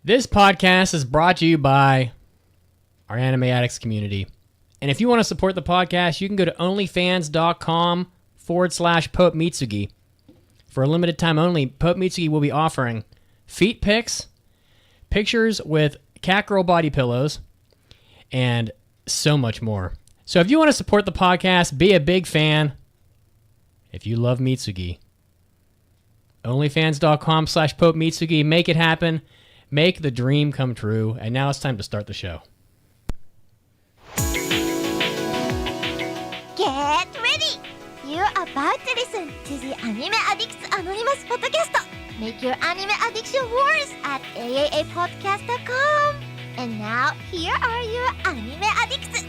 This podcast is brought to you by our Anime Addicts community. And if you want to support the podcast, you can go to onlyfans.com/Pope Mitsugi. For a limited time only, Pope Mitsugi will be offering feet pics, pictures with cat girl body pillows, and so much more. So if you want to support the podcast, be a big fan. If you love Mitsugi, onlyfans.com/Pope Mitsugi. Make it happen. Make the dream come true. And now it's time to start the show. Get ready! You're about to listen to the Anime Addicts Anonymous Podcast. Make your anime addiction worse at AAAPodcast.com. And now, here are your anime addicts.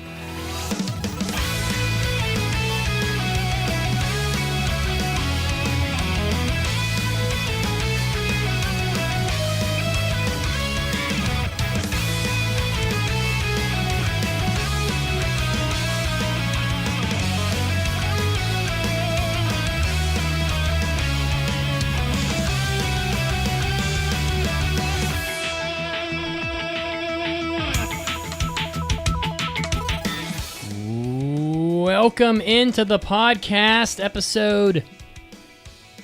Welcome into the podcast, episode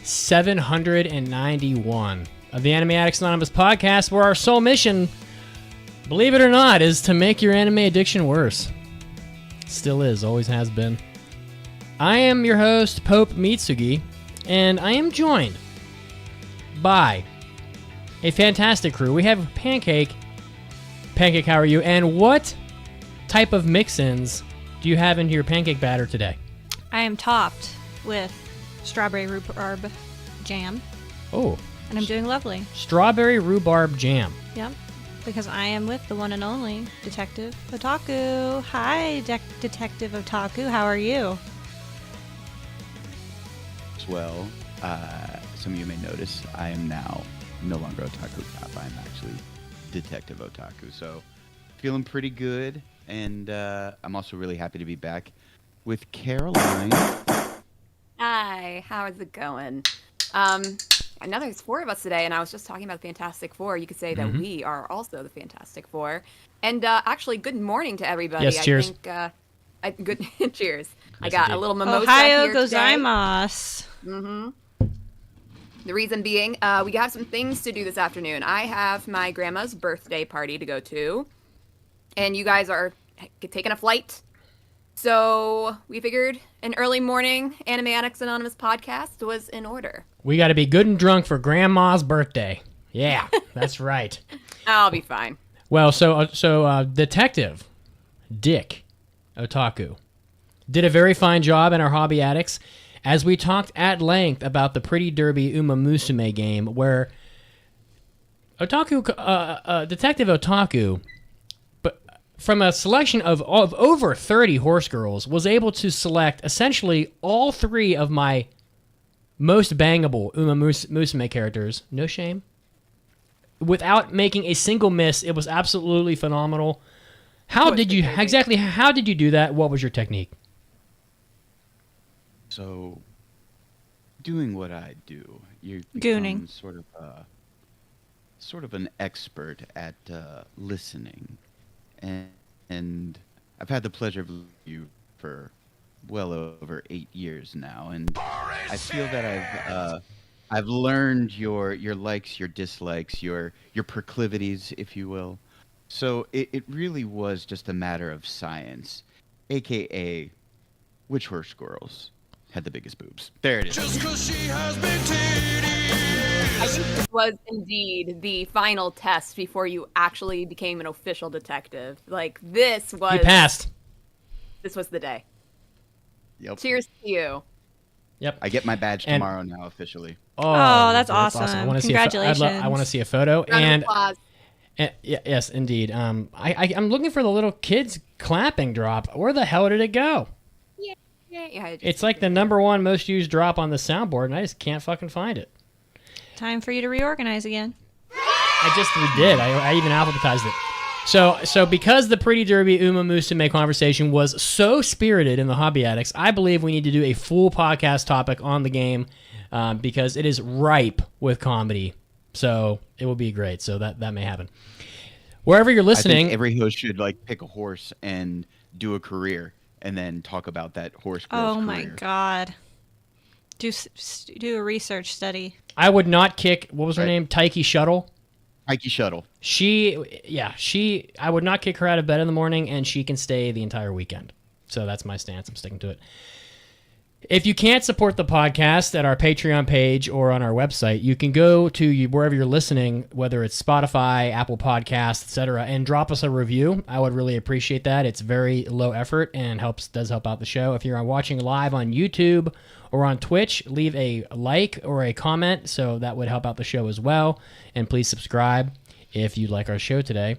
791 of the Anime Addicts Anonymous Podcast, where our sole mission, believe it or not, is to make your anime addiction worse. Still is, always has been. I am your host, Pope Mitsugi, and I am joined by a fantastic crew. We have Pancake. Pancake, how are you? And what type of mix-ins do you have into your pancake batter today? I am topped with strawberry rhubarb jam. Oh. And I'm doing lovely. Strawberry rhubarb jam. Yep. Because I am with the one and only Detective Otaku. Hi, Detective Otaku. How are you? Well, some of you may notice I am now no longer Otaku Cap. I'm actually Detective Otaku. So, feeling pretty good. And I'm also really happy to be back with Caroline. Hi, how is it going? I know there's four of us today, and I was just talking about the Fantastic Four. You could say that we are also the Fantastic Four. And actually, good morning to everybody. Yes, cheers. I think, good cheers. Yes, I got indeed. a little mimosa Ohio here today. gozaimasu. The reason being, we have some things to do this afternoon. I have my grandma's birthday party to go to. And you guys are taking a flight. So we figured an early morning Anime Addicts Anonymous podcast was in order. We got to be good and drunk for Grandma's birthday. Yeah, that's right. I'll be fine. Well, so Detective Dick Otaku did a very fine job in our Hobby Addicts as we talked at length about the Pretty Derby Uma Musume game, where Detective Otaku, from a selection of over 30 horse girls, was able to select essentially all three of my most bangable Uma Musume characters. No shame. Without making a single miss. It was absolutely phenomenal. How did you do that? What was your technique? So, doing what I do, you Gooning. become sort of an expert at listening. And I've had the pleasure of you for well over 8 years now, and I feel that I've learned your likes, your dislikes, your proclivities, if you will. So it really was just a matter of science, aka which horse girls had the biggest boobs. There it is. Just 'cause she has big titties. I think this was indeed the final test before you actually became an official detective. Like, this was... You passed. This was the day. Yep. Cheers to you. Yep. I get my badge tomorrow now officially. Oh, that's awesome. I want to Congratulations. I want to see a photo. Round of applause. Yes, indeed. I'm looking for the little kids clapping drop. Where the hell did it go? Yeah, It's like the #1 most used drop on the soundboard, and I just can't fucking find it. Time for you to reorganize again. We did. I even alphabetized it. So because the Pretty Derby Uma Musume conversation was so spirited in the Hobby Addicts, I believe we need to do a full podcast topic on the game because it is ripe with comedy. So it will be great. So that may happen. Wherever you're listening, I think every host should like pick a horse and do a career, and then talk about that horse girl's Oh my career. God. Do a research study. I would not kick. What was her Right. name? Taiki Shuttle. Nike Shuttle. I would not kick her out of bed in the morning, and she can stay the entire weekend. So that's my stance. I'm sticking to it. If you can't support the podcast at our Patreon page or on our website, you can go to wherever you're listening, whether it's Spotify, Apple Podcasts, etc., and drop us a review. I would really appreciate that. It's very low effort and does help out the show. If you're watching live on YouTube or on Twitch, leave a like or a comment, so that would help out the show as well. And please subscribe if you like our show today.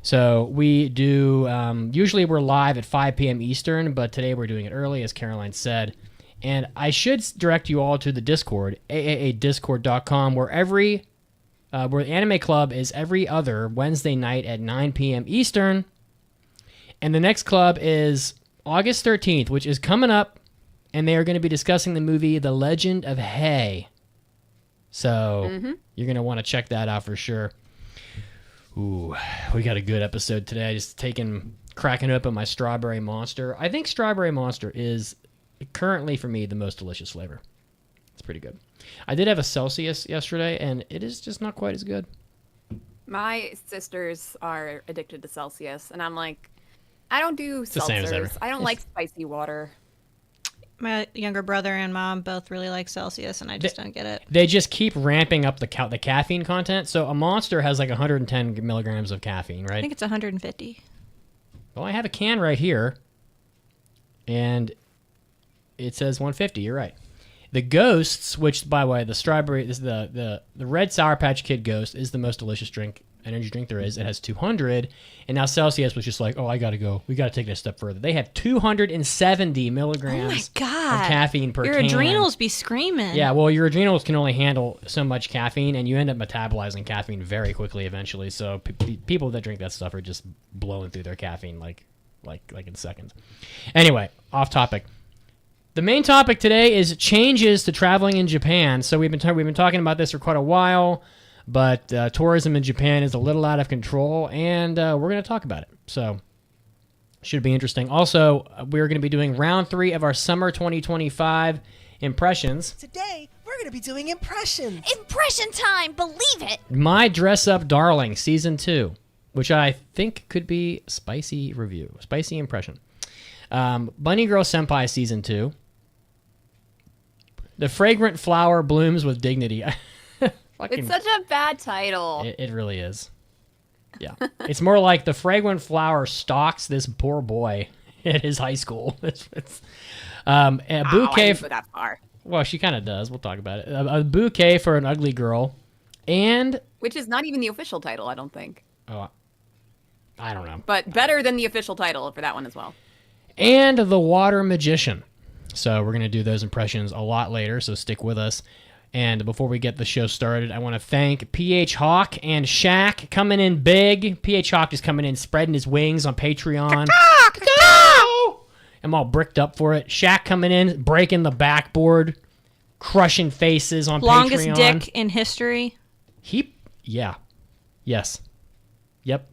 So we do, usually we're live at 5 p.m. Eastern, but today we're doing it early, as Caroline said. And I should direct you all to the Discord, AAADiscord.com, where where the Anime Club is every other Wednesday night at 9 p.m. Eastern. And the next club is August 13th, which is coming up, and they are going to be discussing the movie The Legend of Hay. So you're going to want to check that out for sure. Ooh, we got a good episode today. Just cracking open my Strawberry Monster. I think Strawberry Monster is currently, for me, the most delicious flavor. It's pretty good. I did have a Celsius yesterday, and it is just not quite as good. My sisters are addicted to Celsius, and I'm like, I don't do the same as ever. seltzers. I don't like spicy water. My younger brother and mom both really like Celsius, and I just don't get it. They just keep ramping up the caffeine content. So a Monster has like 110 milligrams of caffeine, right? I think it's 150. Well, I have a can right here, and it says 150. You're right. The Ghosts, which, by the way, the strawberry, this is the red Sour Patch Kid Ghost is the most delicious energy drink there is. It has 200, and now Celsius was just like, oh, I gotta go. We gotta take it a step further. They have 270 milligrams Oh my God. of caffeine per Your can. adrenals be screaming. Yeah, well, your adrenals can only handle so much caffeine, and you end up metabolizing caffeine very quickly eventually. So people that drink that stuff are just blowing through their caffeine like in seconds. Anyway, off topic. The main topic today is changes to traveling in Japan. So we've been talking about this for quite a while, but tourism in Japan is a little out of control, and we're going to talk about it. So should be interesting. Also, we're going to be doing round 3 of our summer 2025 impressions. Today, we're going to be doing impressions. Impression time, believe it! My Dress Up Darling season 2, which I think could be spicy impression. Bunny Girl Senpai season 2. The Fragrant Flower Blooms with Dignity. It's such a bad title. It really is. Yeah. It's more like the fragrant flower stalks this poor boy at his high school. A I bouquet. didn't go that far. Well, she kind of does. We'll talk about it. A bouquet for an ugly girl. And, Which is not even the official title, I don't think. I don't know. But better than the official title for that one as well. And The Water Magician. So we're going to do those impressions a lot later, so stick with us. And before we get the show started, I want to thank PH Hawk and Shaq coming in big. PH Hawk is coming in, spreading his wings on Patreon. I'm all bricked up for it. Shaq coming in, breaking the backboard, crushing faces on Longest Patreon. dick in history. Yeah. Yes. Yep.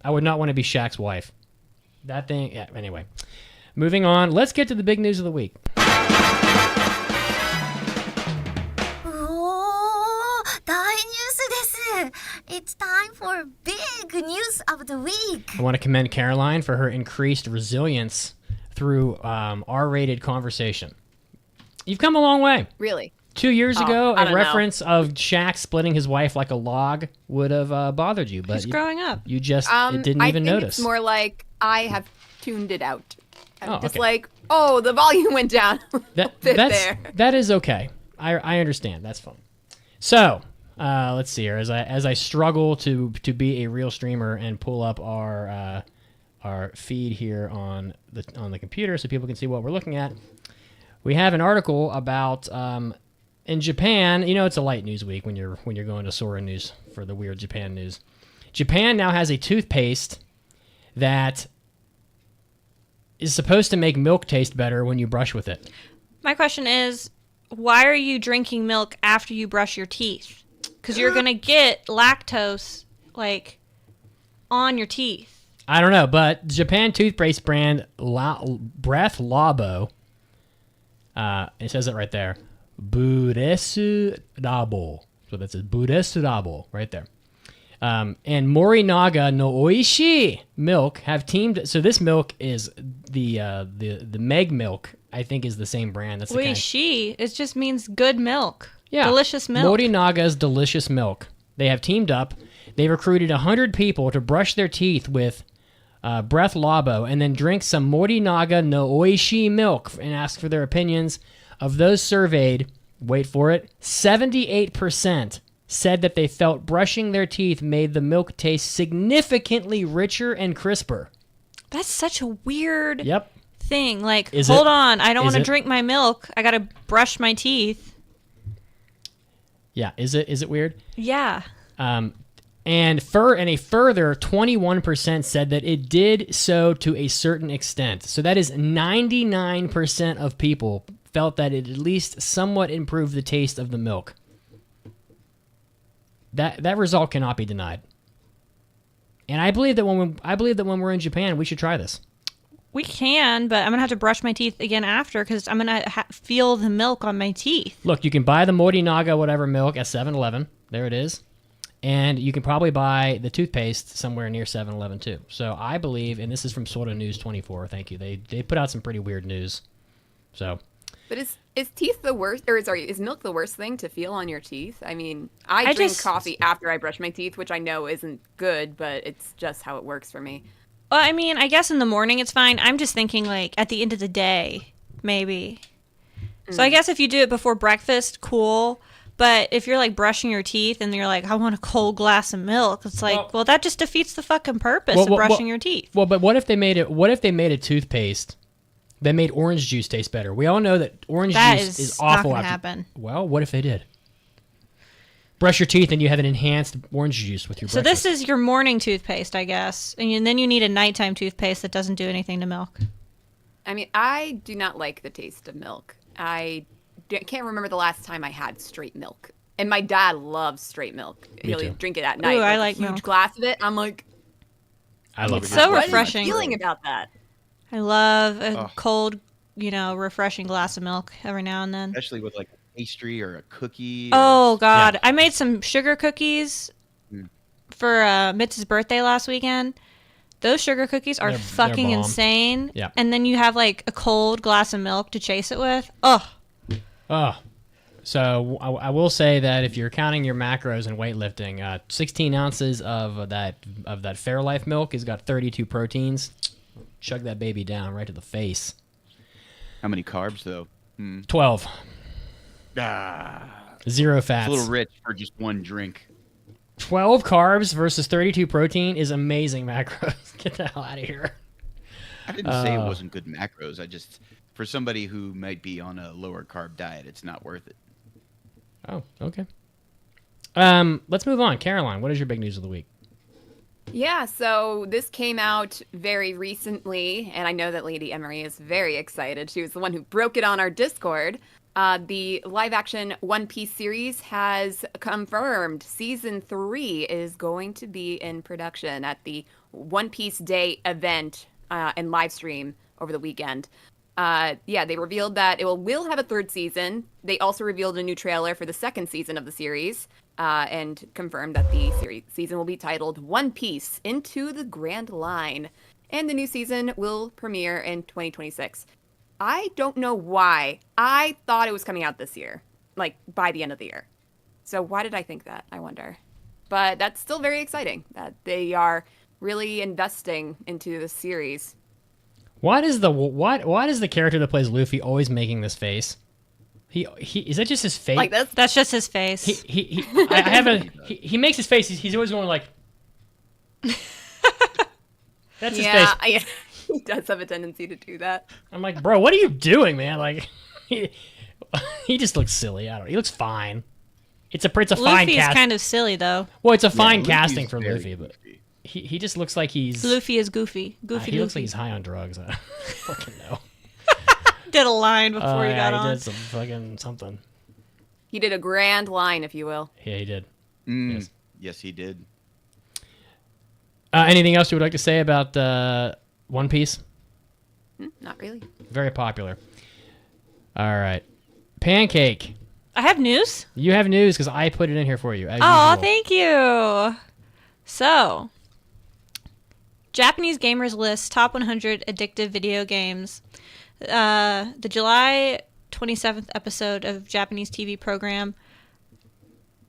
I would not want to be Shaq's wife. That thing, yeah, anyway. Moving on, let's get to the big news of the week. おー、大ニュースです。It's time for big news of the week. I want to commend Caroline for her increased resilience through R-rated conversation. You've come a long way. Really? 2 years ago, I a don't reference of Shaq splitting his wife like a log would have bothered you, but He's growing up. you just it didn't I even think notice. It's more like I have tuned it out. I'm just okay. like, oh, the volume went down a little bit there. That is okay. I understand. That's fine. So let's see here. As I struggle to be a real streamer and pull up our feed here on the computer so people can see what we're looking at, we have an article about in Japan. You know, it's a light news week when you're going to Sora News for the weird Japan news. Japan now has a toothpaste that is supposed to make milk taste better when you brush with it. My question is, why are you drinking milk after you brush your teeth? because you're gonna get lactose like on your teeth. I don't know, but Japan toothpaste brand Breath Labo, it says it right there, Budesu Dabo. So that says Budesu Dabo right there. And Morinaga no Oishi milk have teamed. So this milk is the Meg milk. I think is the same brand. That's the kind. Oishi. It just means good milk. Yeah, delicious milk. Morinaga's delicious milk. They have teamed up. They recruited 100 people to brush their teeth with Breath Labo and then drink some Morinaga no Oishi milk and ask for their opinions. Of those surveyed, wait for it, 78% said that they felt brushing their teeth made the milk taste significantly richer and crisper. That's such a weird thing. Like, Is hold it? on, I don't want to Is it? drink my milk. I got to brush my teeth. Yeah, is it weird? Yeah. And a further 21% said that it did so to a certain extent. So that is 99% of people felt that it at least somewhat improved the taste of the milk. That result cannot be denied. And I believe that when we're in Japan, we should try this. We can, but I'm going to have to brush my teeth again after because I'm going to feel the milk on my teeth. Look, you can buy the Morinaga whatever milk at 7-Eleven. There it is. And you can probably buy the toothpaste somewhere near 7-Eleven too. So I believe, and this is from Sorta News 24, thank you. They put out some pretty weird news. So, But is teeth the worst, or sorry, is milk the worst thing to feel on your teeth? I mean, I drink coffee after I brush my teeth, which I know isn't good, but it's just how it works for me. Well, I mean, I guess in the morning it's fine. I'm just thinking like at the end of the day, maybe. So I guess if you do it before breakfast, cool. But if you're like brushing your teeth and you're like, I want a cold glass of milk, it's like, well that just defeats the fucking purpose of brushing your teeth. Well, but what if they made a toothpaste that made orange juice taste better? We all know that orange juice is awful. Not gonna happen. Well, what if they did? Brush your teeth and you have an enhanced orange juice with your breakfast. So this is your morning toothpaste, I guess. And then you need a nighttime toothpaste that doesn't do anything to milk. I mean, I do not like the taste of milk. I can't remember the last time I had straight milk. And my dad loves straight milk. He'll drink it at night. Ooh, I like like a huge milk. glass of it. I'm like, I love it. It's so what refreshing. is the feeling about that? I love a cold, refreshing glass of milk every now and then. Especially with like a pastry or a cookie. Oh, God. Yeah. I made some sugar cookies for Mitz's birthday last weekend. Those sugar cookies are They're fucking bomb. insane. Yeah. And then you have like a cold glass of milk to chase it with. Oh, So I will say that if you're counting your macros and weightlifting, 16 ounces of that Fairlife milk has got 32 proteins. Chug that baby down right to the face. How many carbs though? 12. Zero fats. It's a little rich for just one drink. 12 carbs versus 32 protein is amazing macros. Get the hell out of here. I didn't say it wasn't good macros. I just, for somebody who might be on a lower carb diet, it's not worth it. Oh, okay. Let's move on. Caroline, what is your big news of the week? Yeah, so this came out very recently, and I know that Lady Emery is very excited. She was the one who broke it on our Discord. The live-action One Piece series has confirmed Season 3 is going to be in production at the One Piece Day event and live stream over the weekend. They revealed that it will have a third season. They also revealed a new trailer for the second season of the series and confirmed that the season will be titled One Piece Into the Grand Line. And the new season will premiere in 2026. I don't know why. I thought it was coming out this year, like by the end of the year. So why did I think that? I wonder. But that's still very exciting that they are really investing into the series. Why does the character that plays Luffy always making this face? He is that just his face? Like this? That's just his face. He makes his face. He's always going like. That's his face. Yeah, he does have a tendency to do that. I'm like, bro, what are you doing, man? Like, he just looks silly. I don't know. He looks fine. It's a fine Luffy's cast. kind of silly though. Well, it's a fine Luffy's casting for very Luffy, but goofy. he just looks like he's. Luffy is goofy. Goofy. He looks like Luffy. he's high on drugs. I fucking know. Did a line before he got He on. did some fucking something. He did a grand line, if you will. Yeah, he did. Yes. Yes, he did. Anything else you would like to say about One Piece? Not really. Very popular. All right. Pancake. I have news. You have news because I put it in here for you. As Oh, usual. thank you. So, Japanese Gamers List Top 100 Addictive Video Games. The July 27th episode of Japanese TV program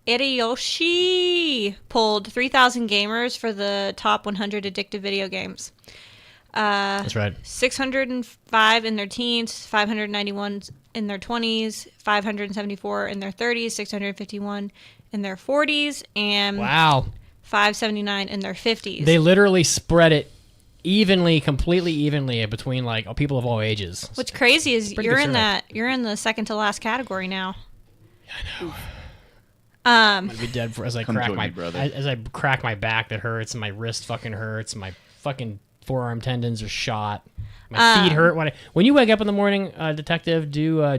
Ariyoshi pulled 3,000 gamers for the top 100 addictive video games. That's right. 605 in their teens, 591 in their 20s, 574 in their 30s, 651 in their 40s, and Wow. 579 in their 50s. They literally spread it evenly, completely evenly between like people of all ages. What's crazy is Pretty you're good in survey. that you're in the second to last category now. I'm gonna be dead for as I Come crack join my me, brother. as I crack my back that hurts and my wrist fucking hurts and my fucking forearm tendons are shot. My feet hurt when you wake up in the morning, detective. Do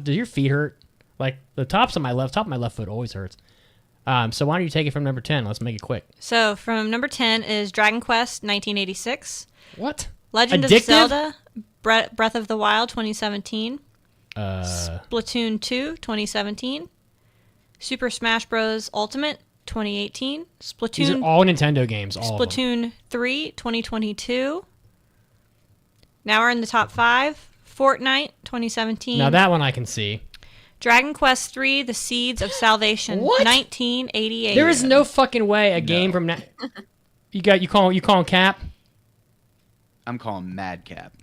your feet hurt? Like the top of my left foot always hurts. So why don't you take it from number 10? Let's make it quick. So from number 10 is Dragon Quest 1986, What? Legend Addictive? of Zelda Breath of the Wild 2017, Splatoon 2 2017, Super Smash Bros. Ultimate 2018, These are all Nintendo games. All of them. Splatoon 3 2022. Now we're in the top 5. Fortnite 2017. Now that one I can see. Dragon Quest 3 The Seeds of Salvation What? 1988. There is no fucking way a game from you calling Cap? I'm calling Madcap.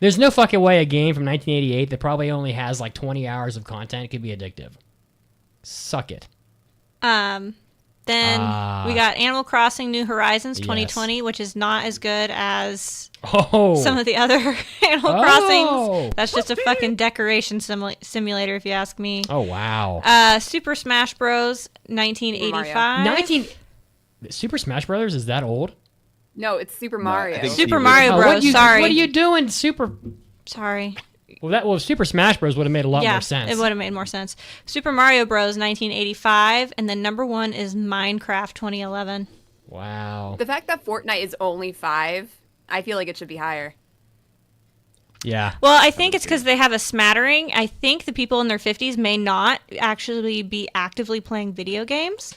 There's no fucking way a game from 1988 that probably only has like 20 hours of content could be addictive. Suck it. Then we got Animal Crossing New Horizons Yes. 2020, which is not as good as Oh. some of the other Animal Oh. Crossings. That's just a fucking decoration simulator, if you ask me. Oh wow. Super Smash Bros. 1985. 19 Super Smash Brothers is that old? No, it's Super I Mario. think Super you- Mario Oh, Bros. Sorry. What are you doing, Super? Sorry. Well, Super Smash Bros would have made a lot Yeah, more sense. it would have made more sense. Super Mario Bros. 1985, and then number 1 is Minecraft 2011. Wow. The fact that Fortnite is only 5, I feel like it should be higher. Yeah. Well, I think it's because they have a smattering. I think the people in their 50s may not actually be actively playing video games.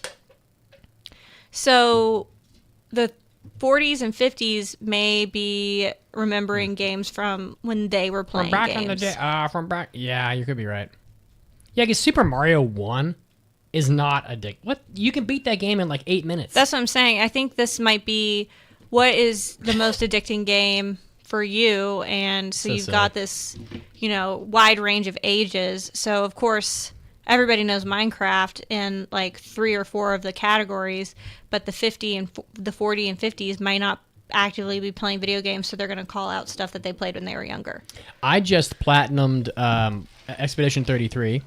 So the 40s and 50s may be remembering games from when they were playing From back games. in the day. From back. Yeah, you could be right. Yeah, because Super Mario 1 is not addictive. What? You can beat that game in like 8 minutes. That's what I'm saying. I think this might be what is the most addicting game for you, and so So you've silly. got this, wide range of ages. So of course, everybody knows Minecraft in like 3 or 4 of the categories, but the 50 and the 40 and 50s might not actively be playing video games, so they're going to call out stuff that they played when they were younger. I just platinumed Expedition 33,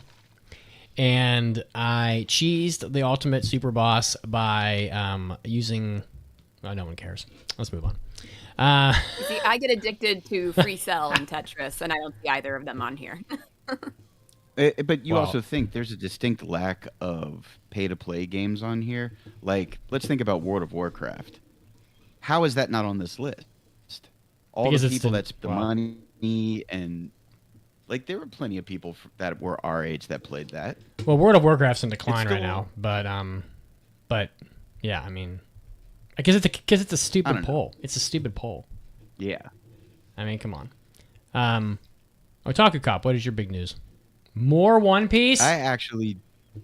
and I cheesed the ultimate super boss by using... Oh, no one cares. Let's move on. See, I get addicted to Free Cell and Tetris, and I don't see either of them on here. But you Well- also think there's a distinct lack of pay-to-play games on here. Like, let's think about World of Warcraft. How is that not on this list? All Because the it's people the- that spent wow. money and... Like, there were plenty of people that were our age that played that. Well, World of Warcraft's in decline It's right still- now, but yeah, I mean, because it's a I stupid don't know. poll. It's a stupid poll. Yeah. I mean, come on. Otaku Cop, what is your big news? More One Piece?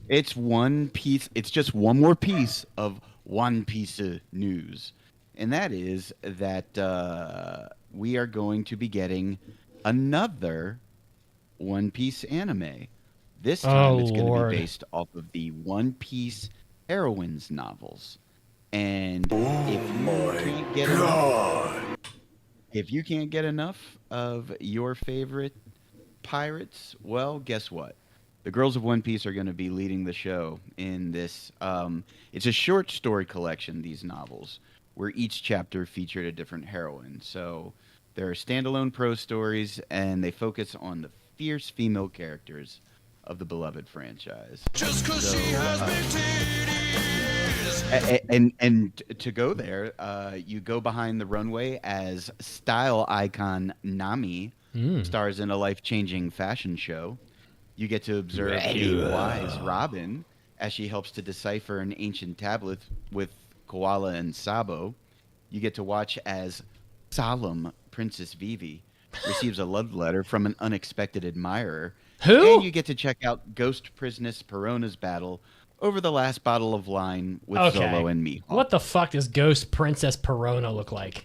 It's one piece. It's just one more piece of one piece of news. And that is that we are going to be getting another One Piece anime. This time Oh, it's going to Lord. be based off of the One Piece heroines novels. And if you can't get enough of your favorite pirates, well, guess what? The girls of One Piece are going to be leading the show in this. It's a short story collection, these novels, where each chapter featured a different heroine. So there are standalone prose stories, and they focus on the fierce female characters of the beloved franchise. Just 'cause So, she has big titties. And to go there, you go behind the runway as style icon Nami stars in a life-changing fashion show. You get to observe a wise Robin as she helps to decipher an ancient tablet with Koala and Sabo. You get to watch as solemn Princess Vivi receives a love letter from an unexpected admirer. Who? And you get to check out Ghost Princess Perona's battle over the last bottle of wine with Zolo and Mihawk. What the fuck does Ghost Princess Perona look like?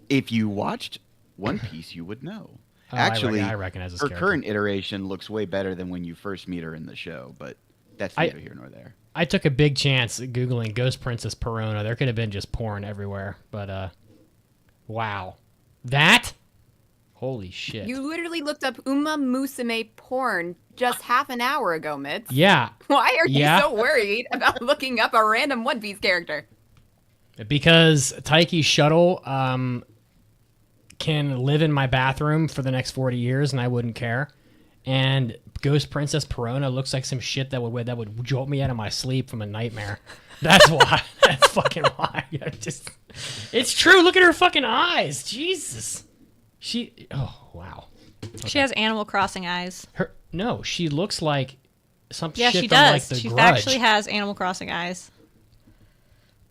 If you watched One Piece, you would know. Oh, Actually, I recognize this her character. current iteration looks way better than when you first meet her in the show, but that's neither here nor there. I took a big chance Googling Ghost Princess Perona. There could have been just porn everywhere, but wow. That? Holy shit. You literally looked up Uma Musume porn just half an hour ago, Mitz. Yeah, Why are you Yeah. so worried about looking up a random One Piece character? because Taiki Shuttle can live in my bathroom for the next 40 years and I wouldn't care. And Ghost Princess Perona looks like some shit that would jolt me out of my sleep from a nightmare. That's why. That's fucking why. It's true. Look at her fucking eyes. Jesus. Oh, wow. She has Animal Crossing eyes. She looks like some Yeah, shit she from does. like The She Grudge. actually has Animal Crossing eyes.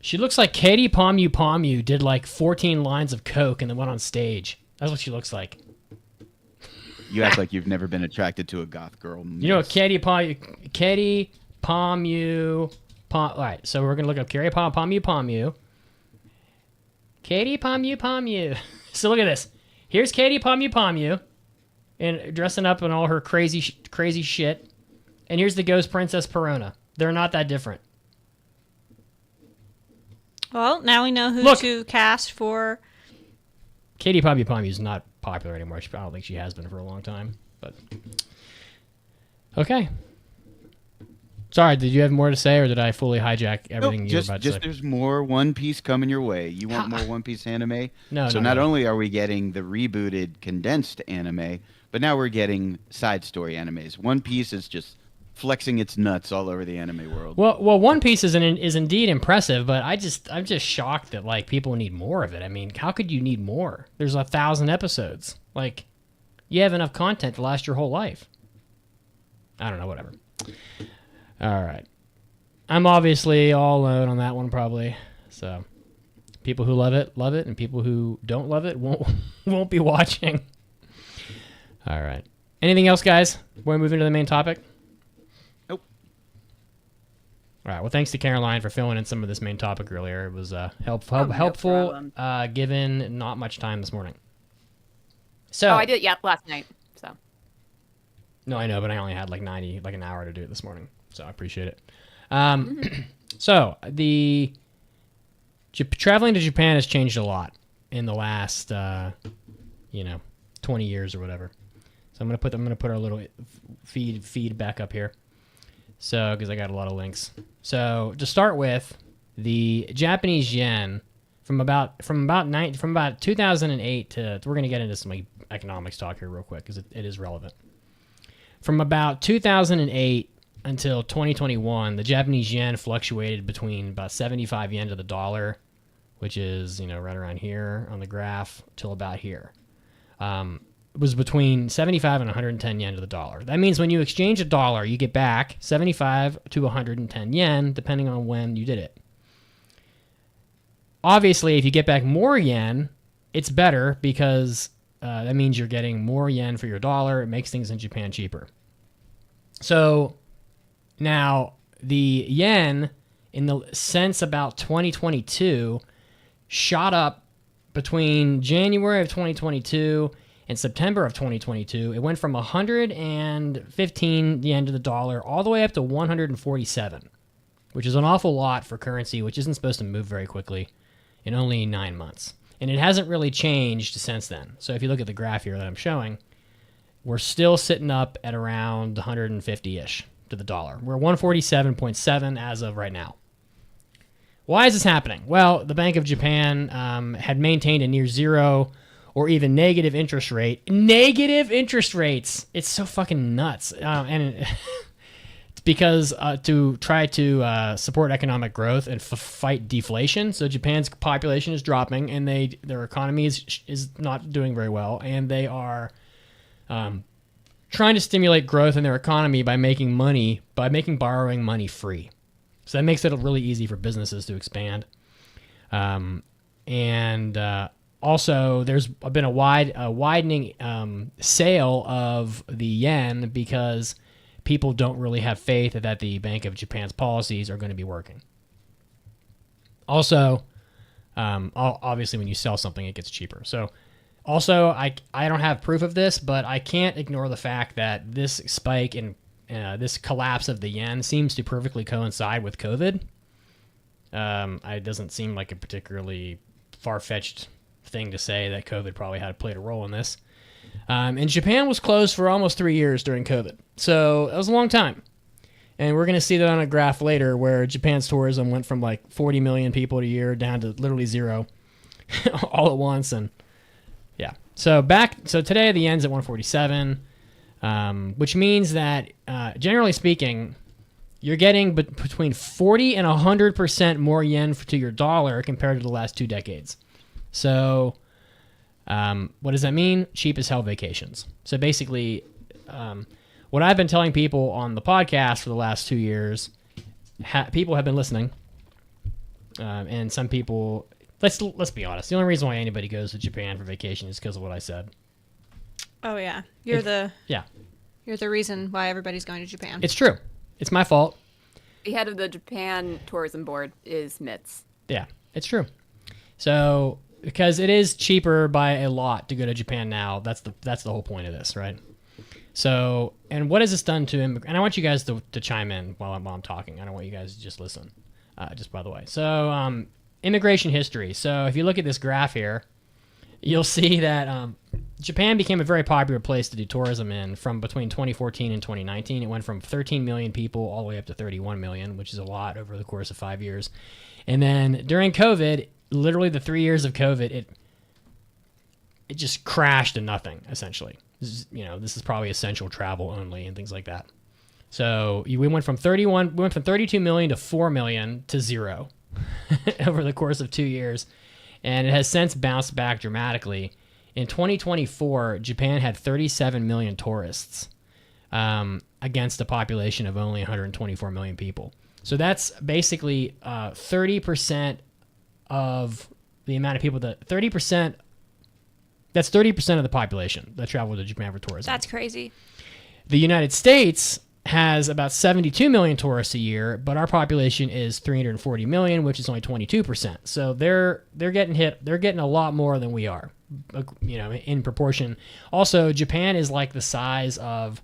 She looks like Katie Pomu did like 14 lines of coke and then went on stage. That's what she looks like. You act like you've never been attracted to a goth girl. You know what Katie Pomu. All right, so we're gonna look up Katie Pomu. Katie Pomu. So look at this. Here's Katie Pomu, and dressing up in all her crazy shit. And here's the Ghost Princess Perona. They're not that different. Well, now we know who Look. to cast for. Katie Pomu is not popular anymore. I don't think she has been for a long time. But okay. Sorry, did you have more to say, or did I fully hijack everything you were about to say? There's more One Piece coming your way. You want more One Piece anime? No, So no, not no. only are we getting the rebooted, condensed anime, but now we're getting side story animes. One Piece is just flexing its nuts all over the anime world. Well, One Piece is indeed impressive, but I'm just shocked that like people need more of it. I mean, how could you need more? There's 1,000 episodes. Like, you have enough content to last your whole life. I don't know, whatever. All right, I'm obviously all alone on that one probably. So, people who love it, and people who don't love it won't be watching. All right. Anything else, guys? Before we move into the main topic. Nope. All right. Well, thanks to Caroline for filling in some of this main topic earlier. It was helpful, problem. given not much time this morning. So Oh, I did it last night. So no, I know, but I only had like an hour to do it this morning, so I appreciate it. So traveling to Japan has changed a lot in the last 20 years or whatever. So I'm gonna put our little feed back up here. So, because I got a lot of links. So to start with, the Japanese yen from about 2008 to, we're gonna get into some like economics talk here real quick because it is relevant. From about 2008 until 2021, the Japanese yen fluctuated between about 75 yen to the dollar, which is right around here on the graph, till about here. It was between 75 and 110 yen to the dollar. That means when you exchange a dollar, you get back 75 to 110 yen, depending on when you did it. Obviously, if you get back more yen, it's better because that means you're getting more yen for your dollar. It makes things in Japan cheaper. So now the yen, in the sense about 2022, shot up between January of 2022 and September of 2022. It went from 115 yen to the dollar all the way up to 147, which is an awful lot for currency, which isn't supposed to move very quickly in only 9 months. And it hasn't really changed since then. So if you look at the graph here that I'm showing, we're still sitting up at around 150-ish to the dollar. We're 147.7 as of right now. Why is this happening? Well, the Bank of Japan had maintained a near zero or even negative interest rate. Negative interest rates. It's so fucking nuts. And it's because to try to support economic growth and fight deflation. So Japan's population is dropping, and their economy is not doing very well, and they are trying to stimulate growth in their economy by making borrowing money free. So that makes it really easy for businesses to expand. Also, there's been a widening sale of the yen because people don't really have faith that the Bank of Japan's policies are going to be working. Also, obviously, when you sell something, it gets cheaper. So, also, I don't have proof of this, but I can't ignore the fact that this spike in this collapse of the yen seems to perfectly coincide with COVID. It doesn't seem like a particularly far-fetched thing to say that COVID probably played a role in this. And Japan was closed for almost 3 years during COVID. So that was a long time. And we're going to see that on a graph later where Japan's tourism went from like 40 million people a year down to literally 0 all at once. And yeah. So today the yen's at 147, which means that generally speaking, you're getting between 40 and 100% more yen to your dollar compared to the last 2 decades. So what does that mean? Cheap as hell vacations. So basically, what I've been telling people on the podcast for the last 2 years, people have been listening, and some people. Let's be honest. The only reason why anybody goes to Japan for vacation is because of what I said. Oh yeah, you're the reason why everybody's going to Japan. It's true. It's my fault. The head of the Japan Tourism Board is Mitz. Yeah, it's true. So because it is cheaper by a lot to go to Japan now, that's the whole point of this, right? So, and what has this done to him? And I want you guys to chime in while I'm talking. I don't want you guys to just listen. Just by the way, so immigration history. So if you look at this graph here, you'll see that Japan became a very popular place to do tourism in from between 2014 and 2019. It went from 13 million people all the way up to 31 million, which is a lot over the course of 5 years. And then during COVID, literally the 3 years of COVID, it just crashed to nothing, essentially. This is probably essential travel only and things like that. So we went from 32 million to 4 million to 0 over the course of 2 years. And it has since bounced back dramatically. In 2024, Japan had 37 million tourists against a population of only 124 million people. So that's basically 30% of the amount of people that's 30% of the population that travel to Japan for tourism. That's crazy. The United States has about 72 million tourists a year, but our population is 340 million, which is only 22%. So they're getting hit. They're getting a lot more than we are, in proportion. Also, Japan is like the size of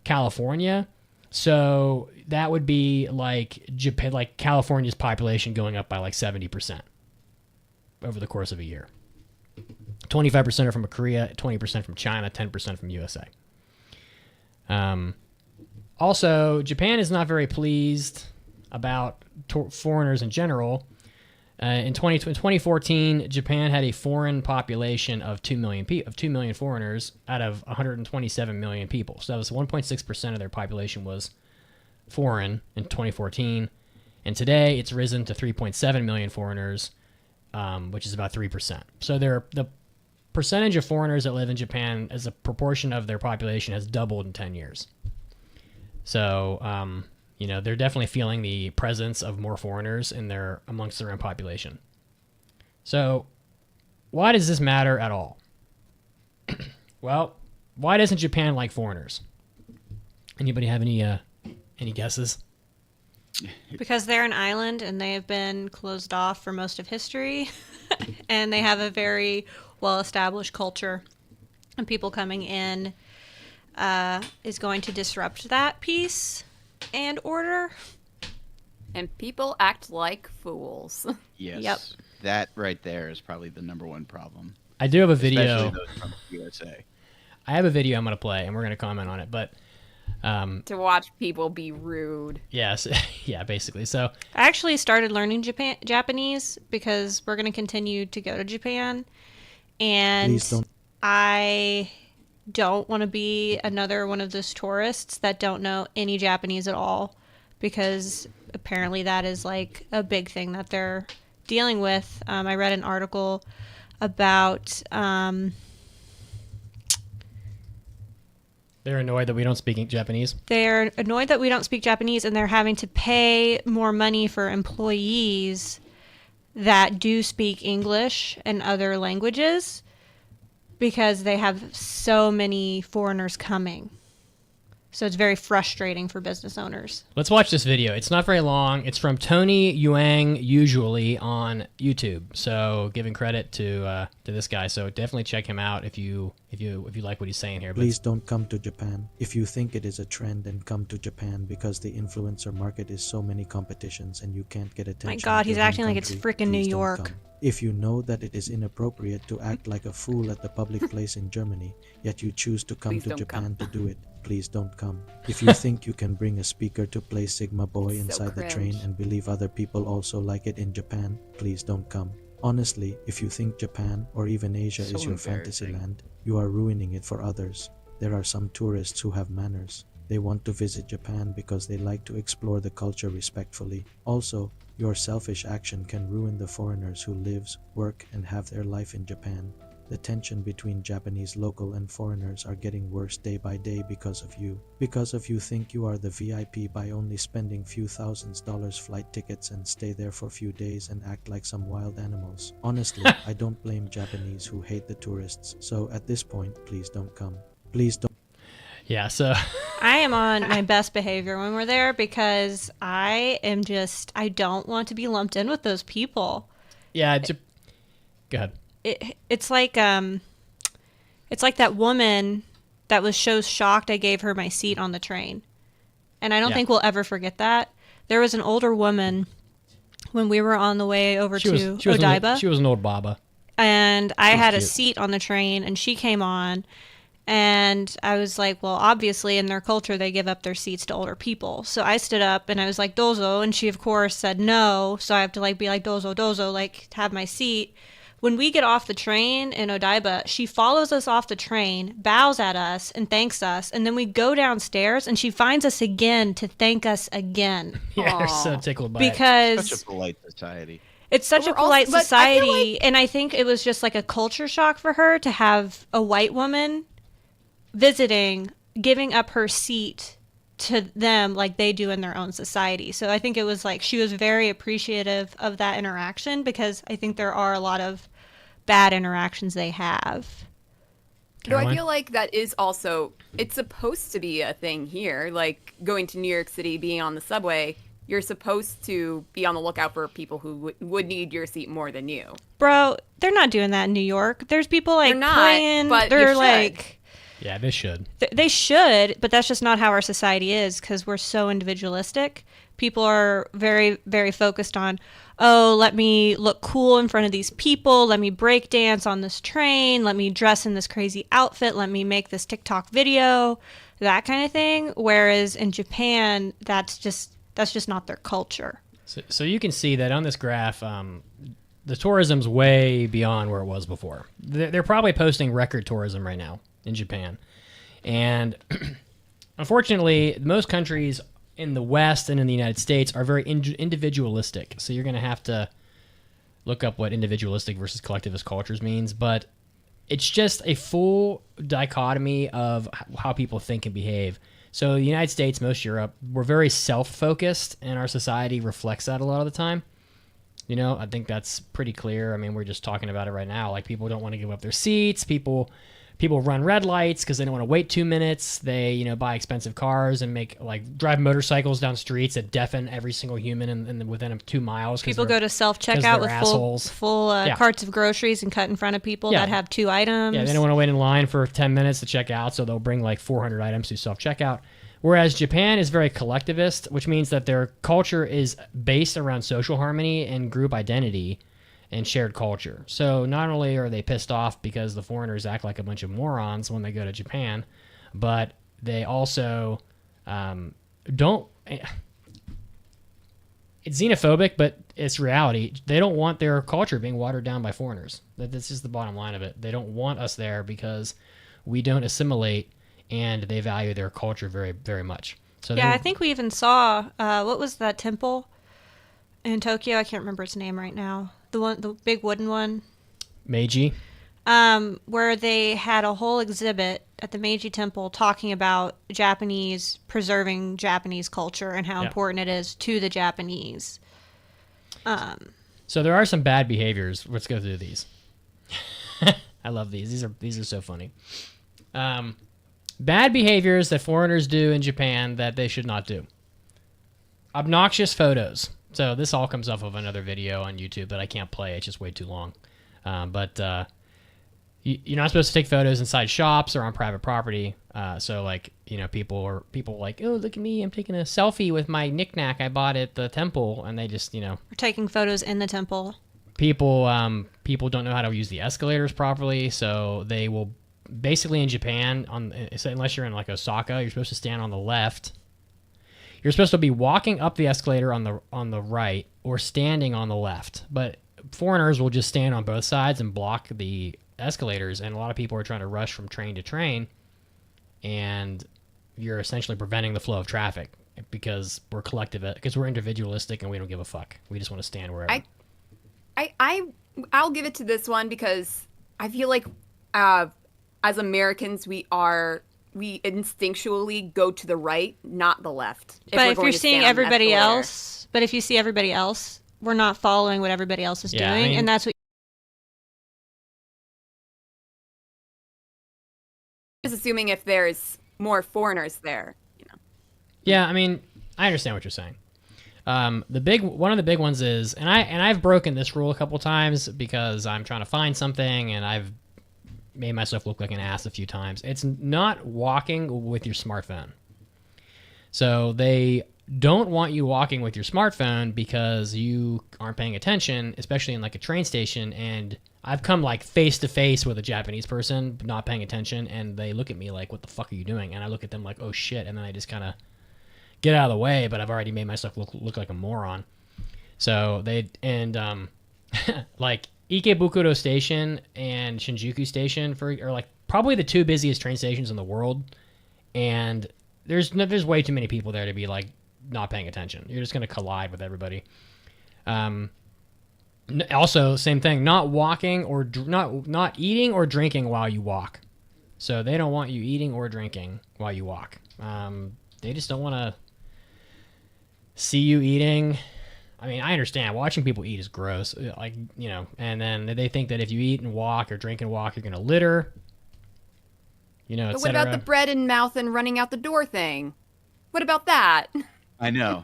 California. So that would be like Japan, like California's population going up by like 70% over the course of a year. 25% are from Korea, 20% from China, 10% from USA. Also, Japan is not very pleased about foreigners in general. In 2014, Japan had a foreign population of 2 million foreigners out of 127 million people. So that was 1.6% of their population was foreign in 2014. And today, it's risen to 3.7 million foreigners, which is about 3%. So the percentage of foreigners that live in Japan as a proportion of their population has doubled in 10 years. So, they're definitely feeling the presence of more foreigners amongst their own population. So, why does this matter at all? Well, why doesn't Japan like foreigners? Anybody have any guesses? Because they're an island and they have been closed off for most of history, and they have a very well-established culture, and people coming in is going to disrupt that peace and order. And people act like fools. Yes. Yep. That right there is probably the number one problem. I do have a video. Especially those from the USA. I have a video I'm going to play, and we're going to comment on it. But to watch people be rude. yes, yeah, basically. So I actually started learning Japanese because we're going to continue to go to Japan. And Please don't. I don't want to be another one of those tourists that don't know any Japanese at all, because apparently that is like a big thing that they're dealing with. I read an article about They're annoyed that we don't speak Japanese. they're annoyed that we don't speak Japanese, and they're having to pay more money for employees that do speak English and other languages because they have so many foreigners coming. So it's very frustrating for business owners. Let's watch this video. It's not very long. It's from Tony Yuang, usually on YouTube. So giving credit to this guy. So definitely check him out if you like what he's saying here. But Please don't come to Japan. If you think it is a trend, then come to Japan, because the influencer market is so many competitions and you can't get attention. My God, at he's your home acting like it's country. frickin' New Please don't York. come. If you know that it is inappropriate to act like a fool at the public place in Germany, yet you choose to come Please to don't Japan come. to do it, please don't come. If you think you can bring a speaker to play Sigma Boy It's so inside the train cringe. and believe other people also like it in Japan, please don't come. Honestly, if you think Japan or even Asia So is your fantasy embarrassing. land, you are ruining it for others. There are some tourists who have manners. They want to visit Japan because they like to explore the culture respectfully. Also, your selfish action can ruin the foreigners who lives, work, and have their life in Japan. The tension between Japanese local and foreigners are getting worse day by day because of you. Because of you think you are the VIP by only spending few $1000s flight tickets and stay there for few days and act like some wild animals. Honestly, I don't blame Japanese who hate the tourists. So at this point, please don't come. Please don't. yeah, so I am on my best behavior when we're there because I don't want to be lumped in with those people. yeah, go ahead. It's like that woman that was so shocked I gave her my seat on the train. And I don't Yeah. think we'll ever forget that. There was an older woman when we were on the way over to Odaiba. She was an old baba. And I had a cute. seat on the train, and she came on, and I was like, well, obviously in their culture they give up their seats to older people. So I stood up and I was like, dozo, and she of course said no, so I have to like be like, dozo, like have my seat. When we get off the train in Odaiba, she follows us off the train, bows at us and thanks us, and then we go downstairs and she finds us again to thank us again. Yeah, they're so Aw. tickled by it. Because Such a polite society. it's such But a we're also- polite but I feel society, and I think it was just like a culture shock for her to have a white woman visiting, giving up her seat to them like they do in their own society. So I think it was like she was very appreciative of that interaction, because I think there are a lot of bad interactions they have. No, I Caroline? feel like that is also, it's supposed to be a thing here. Like going to New York City, being on the subway, you're supposed to be on the lookout for people who would need your seat more than you. Bro, they're not doing that in New York. There's people like They're not, praying. but you They're should. like, Yeah, they should. they should, but that's just not how our society is, because we're so individualistic. People are very, very focused on, oh, let me look cool in front of these people. Let me break dance on this train. Let me dress in this crazy outfit. Let me make this TikTok video, that kind of thing. Whereas in Japan, that's just not their culture. So you can see that on this graph, the tourism's way beyond where it was before. They're probably posting record tourism right now in Japan. And unfortunately, most countries in the West and in the United States are very individualistic. So you're going to have to look up what individualistic versus collectivist cultures means. But it's just a full dichotomy of how people think and behave. So the United States, most Europe, we're very self-focused, and our society reflects that a lot of the time. You know, I think that's pretty clear. I mean, we're just talking about it right now. Like, people don't want to give up their seats. People run red lights because they don't want to wait 2 minutes. They, buy expensive cars and drive motorcycles down streets that deafen every single human in within 2 miles. People go to self-checkout they're with assholes. full Yeah. carts of groceries and cut in front of people Yeah. that have 2 items. Yeah, they don't want to wait in line for 10 minutes to check out, so they'll bring like 400 items to self-checkout. Whereas Japan is very collectivist, which means that their culture is based around social harmony and group identity and shared culture. So not only are they pissed off because the foreigners act like a bunch of morons when they go to Japan, but they also don't... it's xenophobic, but it's reality. They don't want their culture being watered down by foreigners. That's just the bottom line of it. They don't want us there because we don't assimilate, and they value their culture very, very much. So Yeah, I think we even saw, what was that temple in Tokyo? I can't remember its name right now. The big wooden one. Meiji. Where they had a whole exhibit at the Meiji Temple talking about preserving Japanese culture and how important it is to the Japanese. So there are some bad behaviors. Let's go through these. I love these. These are so funny. Bad behaviors that foreigners do in Japan that they should not do. Obnoxious photos. So this all comes off of another video on YouTube that I can't play. It's just way too long. But you're not supposed to take photos inside shops or on private property. So like, people are like, oh, look at me, I'm taking a selfie with my knickknack I bought at the temple, and they just, We're taking photos in the temple. People don't know how to use the escalators properly, so they will basically in Japan unless you're in like Osaka, you're supposed to stand on the left. You're supposed to be walking up the escalator on the right or standing on the left, but foreigners will just stand on both sides and block the escalators, and a lot of people are trying to rush from train to train, and you're essentially preventing the flow of traffic because we're because we're individualistic and we don't give a fuck. We just want to stand wherever. I'll give it to this one because I feel like as Americans we instinctually go to the right, not the left. But if you're seeing everybody else, we're not following what everybody else is doing, and that's what. Just assuming if there's more foreigners there, Yeah, I mean, I understand what you're saying. One of the big ones is, and I've broken this rule a couple times because I'm trying to find something, and I've made myself look like an ass a few times. It's not walking with your smartphone. So they don't want you walking with your smartphone because you aren't paying attention, especially in like a train station. And I've come like face to face with a Japanese person not paying attention, and they look at me like, what the fuck are you doing? And I look at them like, oh shit. And then I just kind of get out of the way, but I've already made myself look like a moron. So like Ikebukuro Station and Shinjuku Station are like probably the two busiest train stations in the world. And there's way too many people there to be like not paying attention. You're just going to collide with everybody. Also, same thing, not walking or not eating or drinking while you walk. So they don't want you eating or drinking while you walk. They just don't want to see you eating. I mean, I understand watching people eat is gross, and then they think that if you eat and walk or drink and walk, you're going to litter. But what about the bread in mouth and running out the door thing? What about that? I know.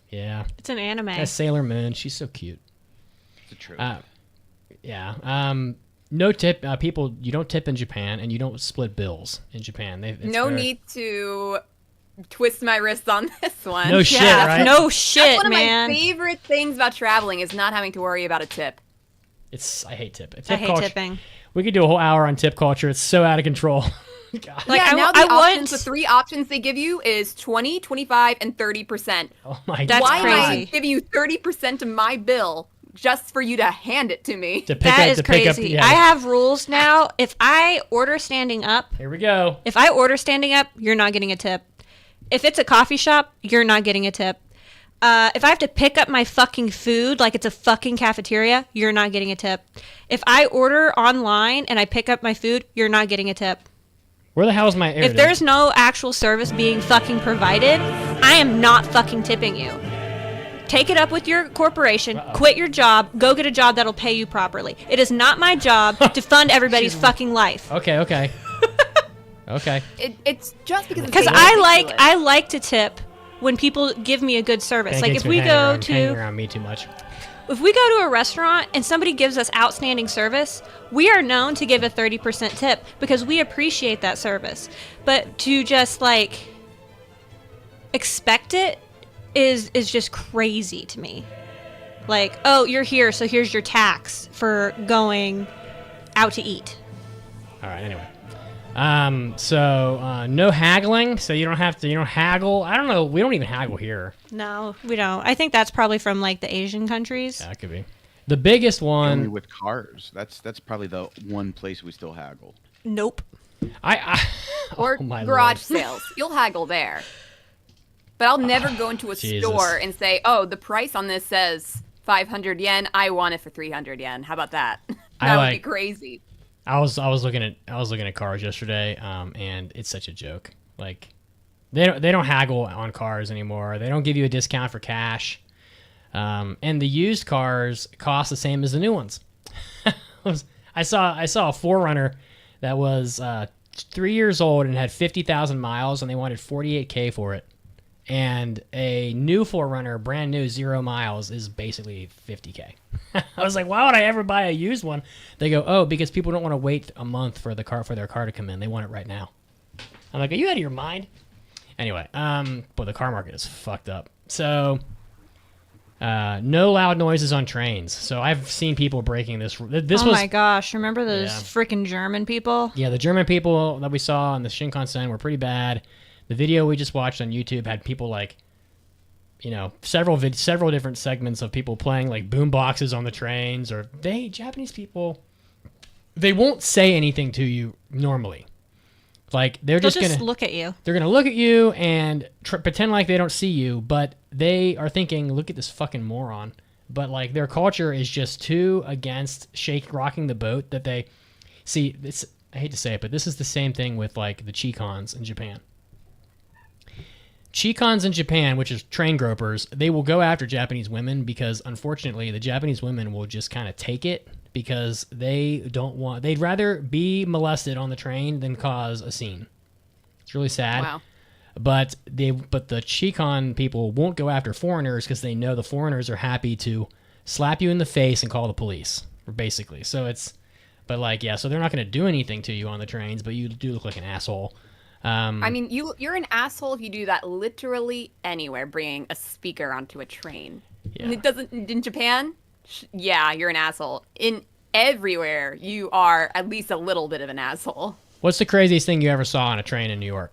Yeah. It's an anime. That's Sailor Moon. She's so cute. It's a trope. Yeah. No tip. People, you don't tip in Japan, and you don't split bills in Japan. Need to twist my wrist on this one. No shit, right? No shit, That's one of man. my favorite things about traveling is not having to worry about a tip. I hate tip. I hate tipping. We could do a whole hour on tip culture. It's so out of control. God. Like, now the 3 options they give you is 20, 25, and 30%. Oh my God. That's Why crazy. am I giving you 30% of my bill just for you to hand it to me? That is crazy. I have rules now. If I order standing up, here we go. If I order standing up, you're not getting a tip. If it's a coffee shop, you're not getting a tip. If I have to pick up my fucking food like it's a fucking cafeteria, you're not getting a tip. If I order online and I pick up my food, you're not getting a tip. Where the hell is my air? If there's no actual service being fucking provided, I am not fucking tipping you. Take it up with your corporation, quit your job, go get a job that'll pay you properly. It is not my job to fund everybody's fucking life. Okay. Okay. It's just because I like to tip when people give me a good service. Like if we go hanging around me too much. If we go to a restaurant and somebody gives us outstanding service, we are known to give a 30% tip because we appreciate that service. But to just like expect it is just crazy to me. Like, oh, you're here, so here's your tax for going out to eat. All right, anyway. No haggling, so you don't have to, haggle. I don't know. We don't even haggle here. No, we don't. I think that's probably from like the Asian countries. That could be. The biggest one. Only with cars. That's probably the one place we still haggle. Nope. Or Oh, my garage Lord. sales. You'll haggle there. But I'll never go into a Jesus. store and say, oh, the price on this says 500 yen. I want it for 300 yen. How about that? That would be crazy. I was looking at cars yesterday, and it's such a joke. Like, they don't haggle on cars anymore. They don't give you a discount for cash, and the used cars cost the same as the new ones. I saw a 4Runner that was 3 years old and had 50,000 miles, and they wanted $48K for it. And a new 4Runner, brand new, 0 miles, is basically $50K. I was like, why would I ever buy a used one? They go, oh, because people don't want to wait a month for their car to come in. They want it right now. I'm like, are you out of your mind? Anyway, but the car market is fucked up. So, no loud noises on trains. So I've seen people breaking this. My gosh! Remember those freaking German people? Yeah, the German people that we saw on the Shinkansen were pretty bad. The video we just watched on YouTube had people like, several different segments of people playing like boom boxes on the trains. Or Japanese people, they won't say anything to you normally. Like they'll just gonna look at you. They're gonna look at you and pretend like they don't see you, but they are thinking, "Look at this fucking moron." But like their culture is just too against rocking the boat that they see. This, I hate to say it, but this is the same thing with like the Chikons in Japan. Chikons in Japan, which is train gropers, they will go after Japanese women because, unfortunately, the Japanese women will just kind of take it because they'd rather be molested on the train than cause a scene. It's really sad. Wow. But the Chikon people won't go after foreigners because they know the foreigners are happy to slap you in the face and call the police, basically. So so they're not going to do anything to you on the trains, but you do look like an asshole. I mean, you're an asshole if you do that literally anywhere, bringing a speaker onto a train. Yeah. And it doesn't in Japan. Yeah, you're an asshole. In everywhere, you are at least a little bit of an asshole. What's the craziest thing you ever saw on a train in New York?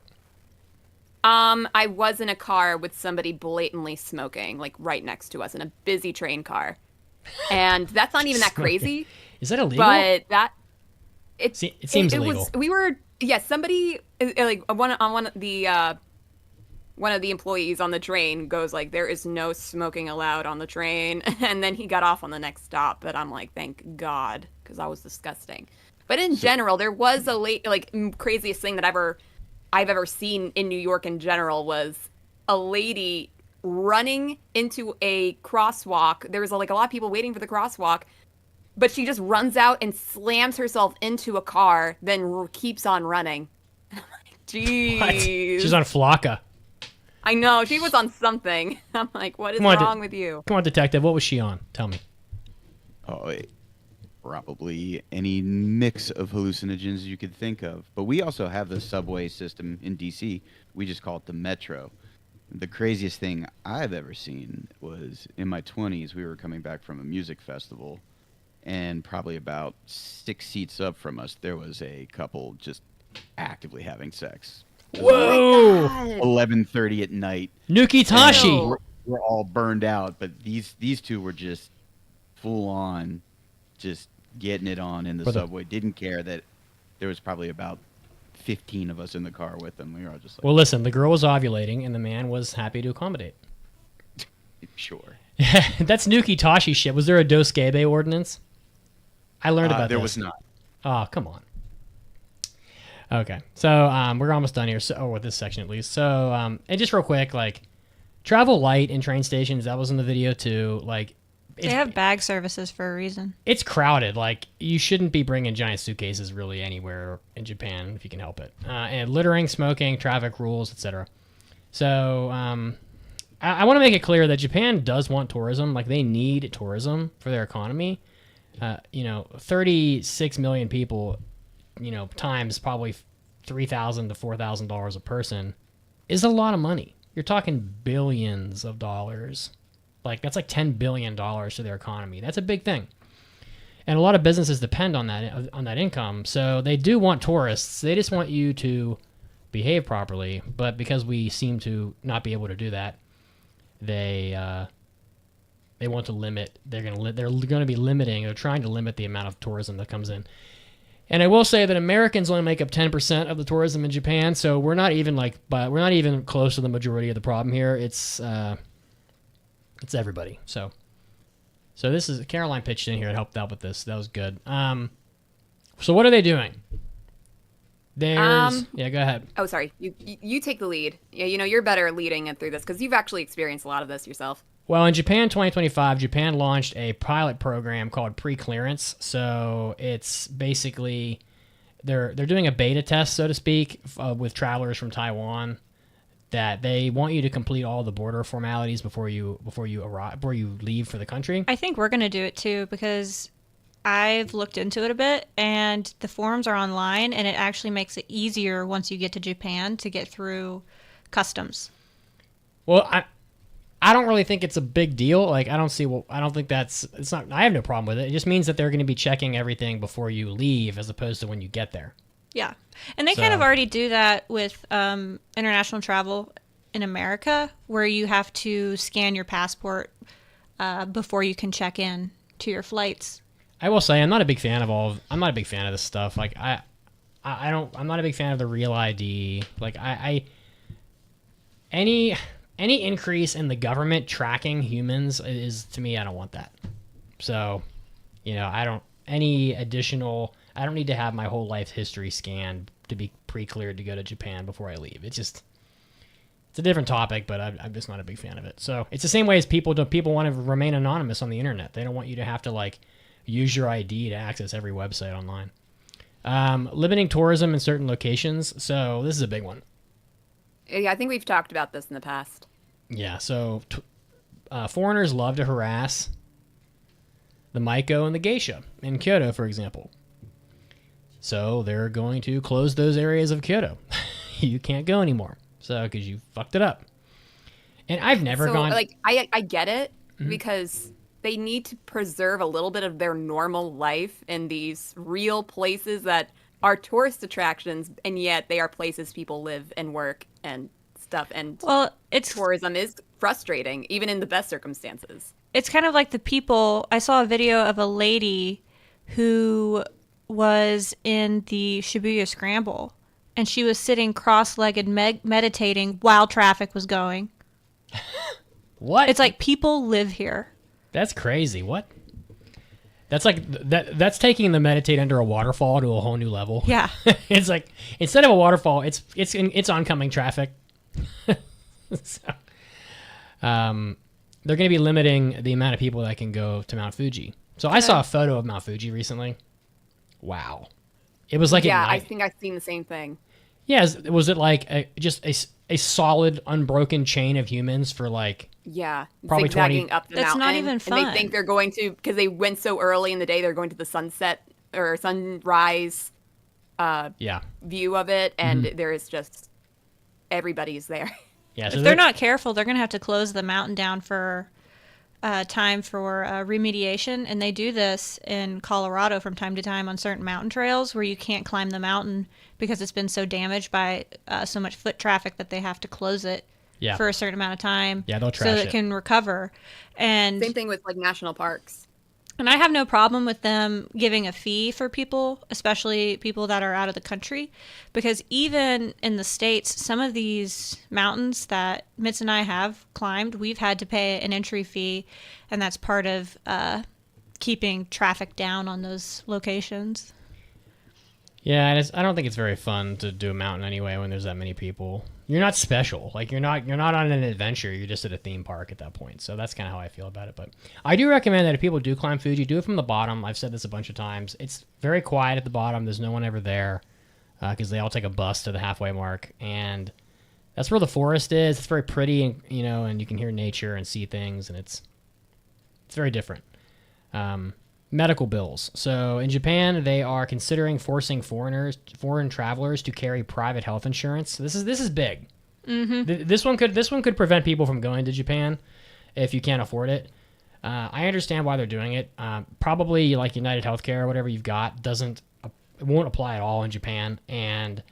I was in a car with somebody blatantly smoking, like right next to us in a busy train car, and that's not even that crazy. Is that illegal? But it seems illegal. Somebody like one of the employees on the train goes like, there is no smoking allowed on the train, and then he got off on the next stop. But I'm like, thank God, because that was disgusting. But in general, there was craziest thing that I've ever seen in New York in general was a lady running into a crosswalk. There was a lot of people waiting for the crosswalk, but she just runs out and slams herself into a car, then keeps on running. Jeez. What? She's on Flocka. I know. She was on something. I'm like, what is wrong with you? Come on, detective. What was she on? Tell me. Oh, probably any mix of hallucinogens you could think of. But we also have the subway system in D.C. We just call it the Metro. The craziest thing I've ever seen was in my 20s, we were coming back from a music festival, and probably about 6 seats up from us, there was a couple just actively having sex. Whoa! 11:30 at night. Nuki Tashi. We're all burned out, but these two were just full on, just getting it on in the subway. Didn't care that there was probably about 15 of us in the car with them. We were all just like, well, listen, the girl was ovulating, and the man was happy to accommodate. Sure. That's Nuki Tashi shit. Was there a Doskebe ordinance? I learned about there this. was not. Oh, come on. Okay, so we're almost done here. So, with this section at least. So, and just real quick, like, travel light in train stations. That was in the video too. Like, they have bag services for a reason. It's crowded. Like, you shouldn't be bringing giant suitcases really anywhere in Japan if you can help it. And littering, smoking, traffic rules, etc. So, I want to make it clear that Japan does want tourism. Like, they need tourism for their economy. 36 million people, times probably $3,000 to $4,000 a person is a lot of money. You're talking billions of dollars. Like, that's like $10 billion to their economy. That's a big thing. And a lot of businesses depend on that income. So they do want tourists. They just want you to behave properly. But because we seem to not be able to do that, they want to limit. They're going to be limiting. They're trying to limit the amount of tourism that comes in. And I will say that Americans only make up 10% of the tourism in Japan. So we're not even we're not even close to the majority of the problem here. It's everybody. So this is Caroline pitched in here and helped out with this. That was good. So what are they doing? There's yeah, go ahead. Oh, sorry. You take the lead. Yeah, you're better at leading it through this because you've actually experienced a lot of this yourself. Well, in Japan 2025, Japan launched a pilot program called pre-clearance. So it's basically they're doing a beta test, so to speak, with travelers from Taiwan. That they want you to complete all the border formalities before you leave for the country. I think we're going to do it too because I've looked into it a bit and the forms are online and it actually makes it easier once you get to Japan to get through customs. Well, I don't really think it's a big deal. Like I don't think it's not. I have no problem with it. It just means that they're going to be checking everything before you leave as opposed to when you get there. Yeah. And they kind of already do that with international travel in America, where you have to scan your passport before you can check in to your flights. I will say I'm not a big fan of this stuff. Like I'm not a big fan of the real ID. Like any increase in the government tracking humans is, to me, I don't want that. So, I don't need to have my whole life history scanned to be pre-cleared to go to Japan before I leave. It's a different topic, but I'm just not a big fan of it. So it's the same way as people want to remain anonymous on the internet. They don't want you to have to use your ID to access every website online. Limiting tourism in certain locations. So this is a big one. Yeah, I think we've talked about this in the past. Yeah, so foreigners love to harass the Maiko and the geisha in Kyoto, for example. So they're going to close those areas of Kyoto. You can't go anymore. So because you fucked it up. And I've never gone. I get it because they need to preserve a little bit of their normal life in these real places that are tourist attractions, and yet they are places people live and work and stuff. And tourism is frustrating, even in the best circumstances. It's kind of like the people. I saw a video of a lady who was in the Shibuya Scramble, and she was sitting cross-legged meditating while traffic was going. What? It's like people live here. That's crazy. What? That's like that's taking the meditate under a waterfall to a whole new level. Yeah. It's like instead of a waterfall, it's oncoming traffic. So, they're going to be limiting the amount of people that can go to Mount Fuji. So I saw a photo of Mount Fuji recently. Wow. It was like I think I've seen the same thing. Yeah, was it like just a solid unbroken chain of humans for probably zigzagging 20 up the That's mountain? not even fun. And they think they're going to, because they went so early in the day, they're going to the sunset or sunrise view of it, and there is just everybody's there. Yeah, so if they're not careful, they're going to have to close the mountain down for time for remediation. And they do this in Colorado from time to time on certain mountain trails where you can't climb the mountain because it's been so damaged by so much foot traffic that they have to close it for a certain amount of time. Yeah, they'll trash so that it can recover. And same thing with national parks. And I have no problem with them giving a fee for people, especially people that are out of the country, because even in the States, some of these mountains that Mitz and I have climbed, we've had to pay an entry fee, and that's part of keeping traffic down on those locations. Yeah, and I don't think it's very fun to do a mountain anyway when there's that many people. You're not special. You're not on an adventure. You're just at a theme park at that point. So that's kind of how I feel about it. But I do recommend that if people do climb Fuji, do it from the bottom. I've said this a bunch of times. It's very quiet at the bottom. There's no one ever there because they all take a bus to the halfway mark. And that's where the forest is. It's very pretty, and and you can hear nature and see things, and it's very different. Medical bills. So in Japan, they are considering forcing foreign travelers to carry private health insurance. This is big. Mm-hmm. This one could prevent people from going to Japan if you can't afford it. I understand why they're doing it. Probably like United Healthcare or whatever you've got it won't apply at all in Japan, and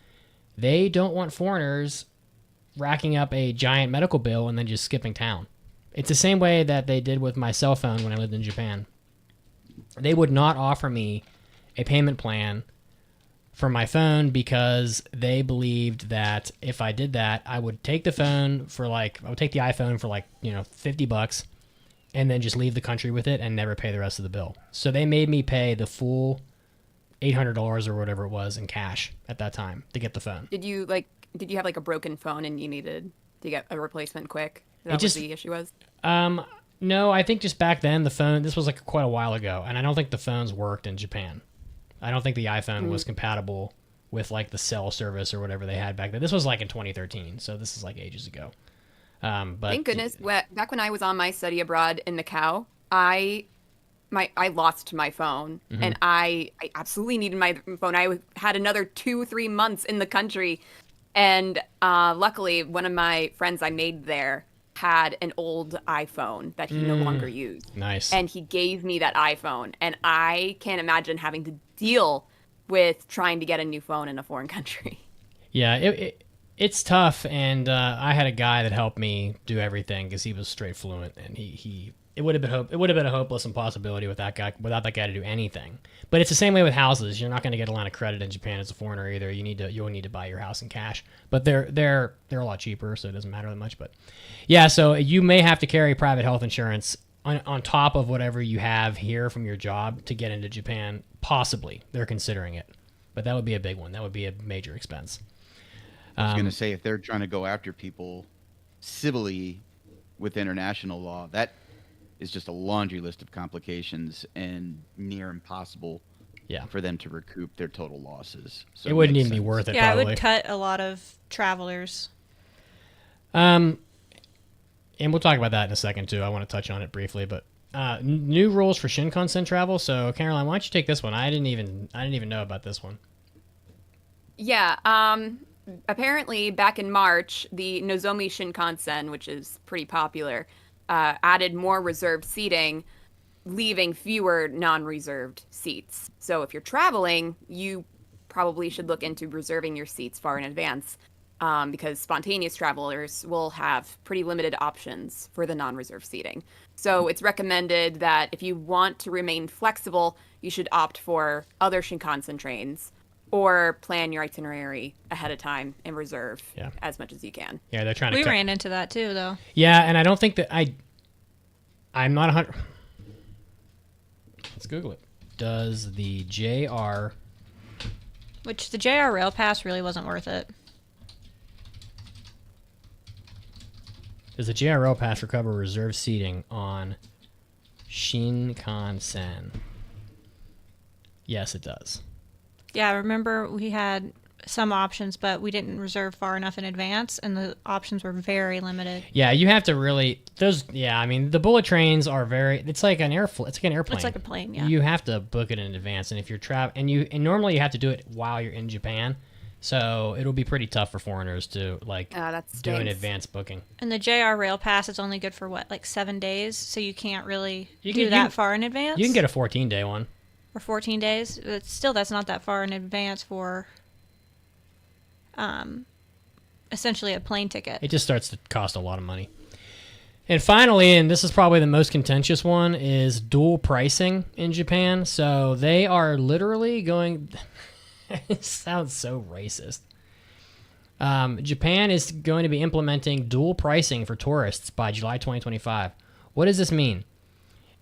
they don't want foreigners racking up a giant medical bill and then just skipping town. It's the same way that they did with my cell phone when I lived in Japan. They would not offer me a payment plan for my phone because they believed that if I did that, I would take the iPhone for $50 and then just leave the country with it and never pay the rest of the bill. So they made me pay the full $800 or whatever it was in cash at that time to get the phone. Did you have like a broken phone and you needed to get a replacement quick? Is that what the issue was? No, I think just back then this was like quite a while ago, and I don't think the phones worked in Japan. I don't think the iPhone was compatible with like the cell service or whatever they had back then. This was like in 2013, so this is like ages ago. But thank goodness, back when I was on my study abroad in Macau, I lost my phone, and I absolutely needed my phone. I had another 2-3 months in the country, and luckily, one of my friends I made there had an old iPhone that he no longer used. Nice. And he gave me that iPhone, and I can't imagine having to deal with trying to get a new phone in a foreign country. Yeah, it's tough, and I had a guy that helped me do everything because he was straight fluent, and it would have been a hopeless impossibility without that guy to do anything. But it's the same way with houses. You're not going to get a line of credit in Japan as a foreigner either. You'll need to buy your house in cash, but they're a lot cheaper, so it doesn't matter that much. But yeah, so you may have to carry private health insurance on top of whatever you have here from your job to get into Japan. Possibly, they're considering it, but that would be a big one. That would be a major expense. I was going to say, if they're trying to go after people civilly with international law, that is just a laundry list of complications and near impossible for them to recoup their total losses. So it wouldn't even be worth it. Yeah, probably. it would cut a lot of travelers. And we'll talk about that in a second too. I want to touch on it briefly, but new rules for Shinkansen travel. So Caroline, why don't you take this one? I didn't even know about this one. Yeah. Apparently, back in March, the Nozomi Shinkansen, which is pretty popular, added more reserved seating, leaving fewer non-reserved seats. So if you're traveling, you probably should look into reserving your seats far in advance, because spontaneous travelers will have pretty limited options for the non-reserved seating. So it's recommended that if you want to remain flexible, you should opt for other Shinkansen trains, or plan your itinerary ahead of time and reserve as much as you can. Yeah, they're trying to. We ran into that too, though. Yeah, and I don't think that I'm not 100. Let's Google it. Does the JR? Which the JR Rail Pass really wasn't worth it. Does the JR Rail Pass recover reserved seating on Shinkansen? Yes, it does. Yeah, I remember we had some options, but we didn't reserve far enough in advance, and the options were very limited. Yeah, you have to really I mean, the bullet trains are it's like an airplane. It's like a plane, yeah. You have to book it in advance, and if you're and normally you have to do it while you're in Japan, so it'll be pretty tough for foreigners to do an advance booking. And the JR Rail Pass is only good for 7 days, so you can't really do that far in advance. You can get a 14-day one. Or 14 days. But still, that's not that far in advance for essentially a plane ticket. It just starts to cost a lot of money. And finally, and this is probably the most contentious one, is dual pricing in Japan. So they are literally going... It sounds so racist. Japan is going to be implementing dual pricing for tourists by July 2025. What does this mean?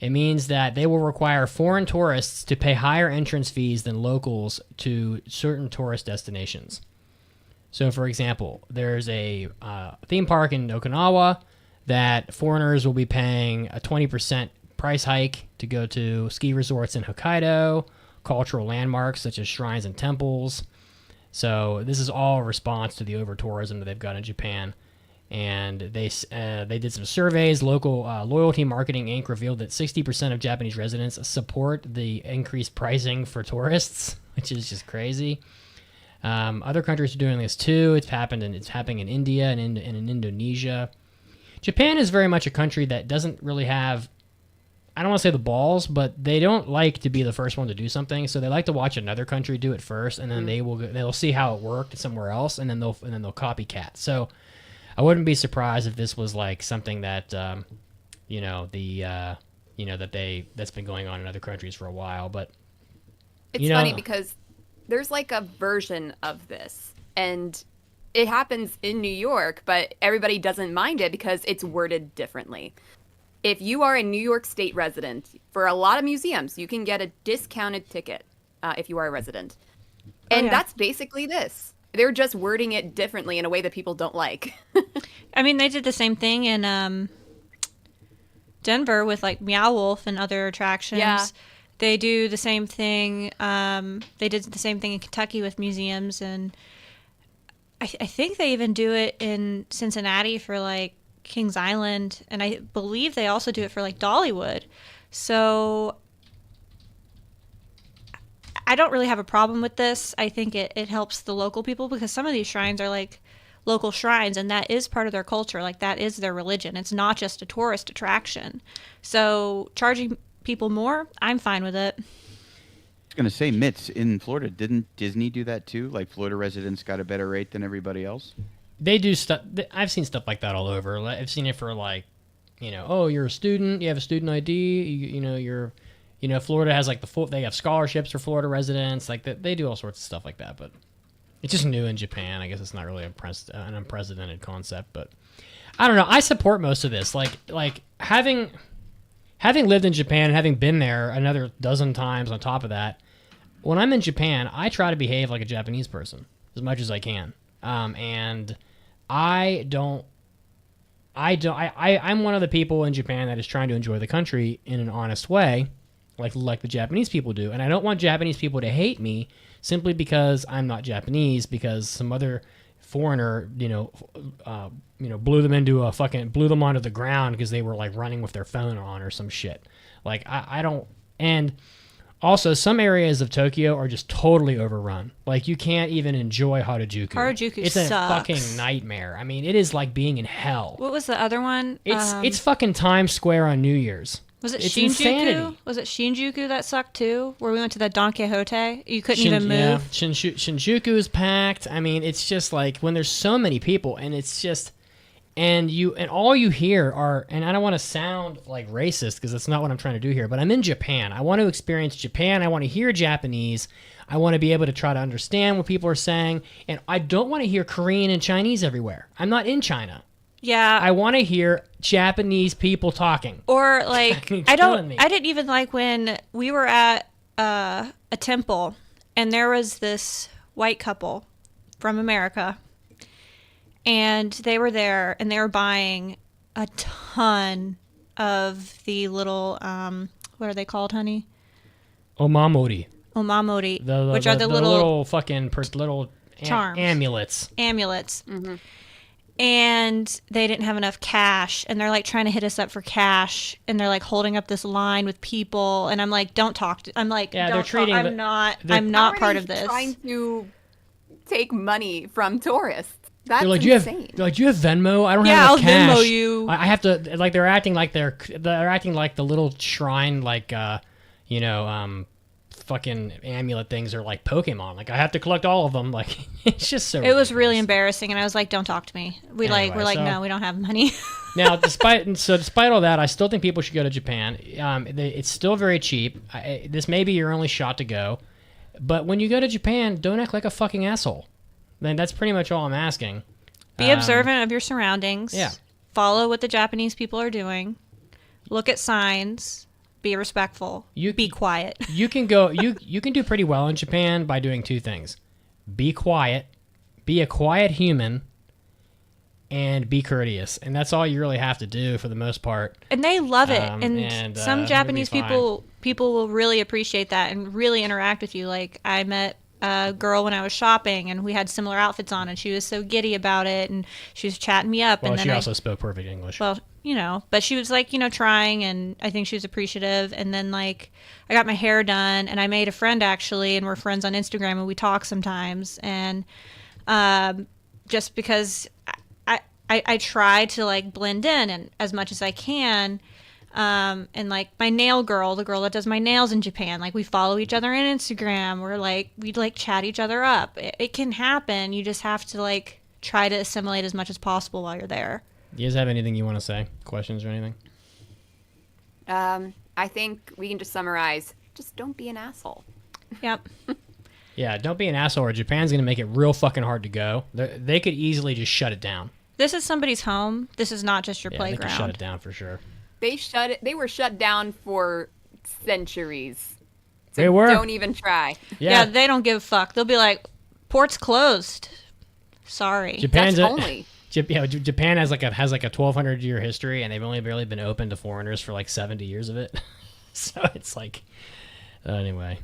It means that they will require foreign tourists to pay higher entrance fees than locals to certain tourist destinations. So, for example, there's a theme park in Okinawa that foreigners will be paying a 20% price hike to go to ski resorts in Hokkaido, cultural landmarks such as shrines and temples. So this is all a response to the over-tourism that they've got in Japan. And they did some surveys. Local Loyalty Marketing Inc. revealed that 60% of Japanese residents support the increased pricing for tourists, which is just crazy. Other countries are doing this too. It's happening in India and in Indonesia. Japan is very much a country that doesn't really have I don't want to say the balls, but they don't like to be the first one to do something. So they like to watch another country do it first, and then they'll see how it worked somewhere else, and then they'll copycat. So I wouldn't be surprised if this was like something that that's been going on in other countries for a while. But it's funny because there's like a version of this, and it happens in New York, but everybody doesn't mind it because it's worded differently. If you are a New York State resident, for a lot of museums, you can get a discounted ticket if you are a resident. And that's basically this. They're just wording it differently in a way that people don't like. I mean, they did the same thing in Denver with like Meow Wolf and other attractions. Yeah. They do the same thing. They did the same thing in Kentucky with museums, and I think they even do it in Cincinnati for like Kings Island, and I believe they also do it for like Dollywood. So I don't really have a problem with this. I think it helps the local people because some of these shrines are like local shrines, and that is part of their culture. Like that is their religion. It's not just a tourist attraction. So charging people more, I'm fine with it. I was going to say, Mitz, in Florida, didn't Disney do that too? Like Florida residents got a better rate than everybody else? They do stuff. I've seen stuff like that all over. I've seen it for like, oh, you're a student, you have a student ID, Florida has like they have scholarships for Florida residents. Like they do all sorts of stuff like that. But it's just new in Japan. I guess it's not really an unprecedented concept. But I don't know. I support most of this. Like having lived in Japan and having been there another dozen times on top of that, when I'm in Japan, I try to behave like a Japanese person as much as I can. And I'm one of the people in Japan that is trying to enjoy the country in an honest way, like the Japanese people do. And I don't want Japanese people to hate me simply because I'm not Japanese, because some other foreigner, blew them onto the ground because they were like running with their phone on or some shit. Like I don't. And also, some areas of Tokyo are just totally overrun. Like, you can't even enjoy Harajuku. It's a fucking nightmare. I mean, it is like being in hell. What was the other one? It's fucking Times Square on New Year's. Was it it's Shinjuku? Insanity. Was it Shinjuku that sucked too? Where we went to that Don Quixote? You couldn't even move? Yeah, Shinjuku is packed. I mean, it's just like when there's so many people, and it's just... And all you hear are, and I don't want to sound like racist because that's not what I'm trying to do here, but I'm in Japan. I want to experience Japan. I want to hear Japanese. I want to be able to try to understand what people are saying. And I don't want to hear Korean and Chinese everywhere. I'm not in China. Yeah. I want to hear Japanese people talking. Or like, I didn't even like when we were at a temple and there was this white couple from America. And they were there, and they were buying a ton of the little, what are they called, honey? Omamori. Which are the little fucking charms. Amulets. Mm-hmm. And they didn't have enough cash, and they're like trying to hit us up for cash, and they're like holding up this line with people, and I'm like, don't talk. I'm like, yeah, don't talk. I'm not part of this. Trying to take money from tourists. That's they're like, insane. Do you have Venmo? I don't have I'll enough cash. Venmo you. I have to, like, they're acting like they're acting like the little shrine, like, fucking amulet things are like Pokemon. Like, I have to collect all of them. Like, it's just so It was really embarrassing, and I was like, don't talk to me. We're like, no, we don't have money. Now, despite all that, I still think people should go to Japan. It's still very cheap. This may be your only shot to go. But when you go to Japan, don't act like a fucking asshole. Then that's pretty much all I'm asking. Be observant of your surroundings. Yeah. Follow what the Japanese people are doing. Look at signs. Be respectful. Be quiet. You can go. You can do pretty well in Japan by doing two things: be quiet, be a quiet human, and be courteous. And that's all you really have to do for the most part. And they love it. And some Japanese people will really appreciate that and really interact with you. Like, I met a girl when I was shopping, and we had similar outfits on, and she was so giddy about it, and she was chatting me up. Well, and then she also spoke perfect English. Well, but she was like, trying, and I think she was appreciative. And then, like, I got my hair done, and I made a friend, actually, and we're friends on Instagram, and we talk sometimes. And just because I try to, like, blend in and as much as I can, And like my nail girl, the girl that does my nails in Japan, like we follow each other on Instagram. We like chat each other up. It can happen. You just have to like try to assimilate as much as possible while you're there. You guys have anything you want to say? Questions or anything? I think we can just summarize. Just don't be an asshole. Yep. Yeah, don't be an asshole or Japan's going to make it real fucking hard to go. They could easily just shut it down. This is somebody's home. This is not just your playground. They could shut it down for sure. They were shut down for centuries. So They were. Don't even try. Yeah, they don't give a fuck. They'll be like, port's closed. Sorry. Japan's That's only. Japan has like a 1,200-year history, and they've only barely been open to foreigners for like 70 years of it. So it's like, anyway.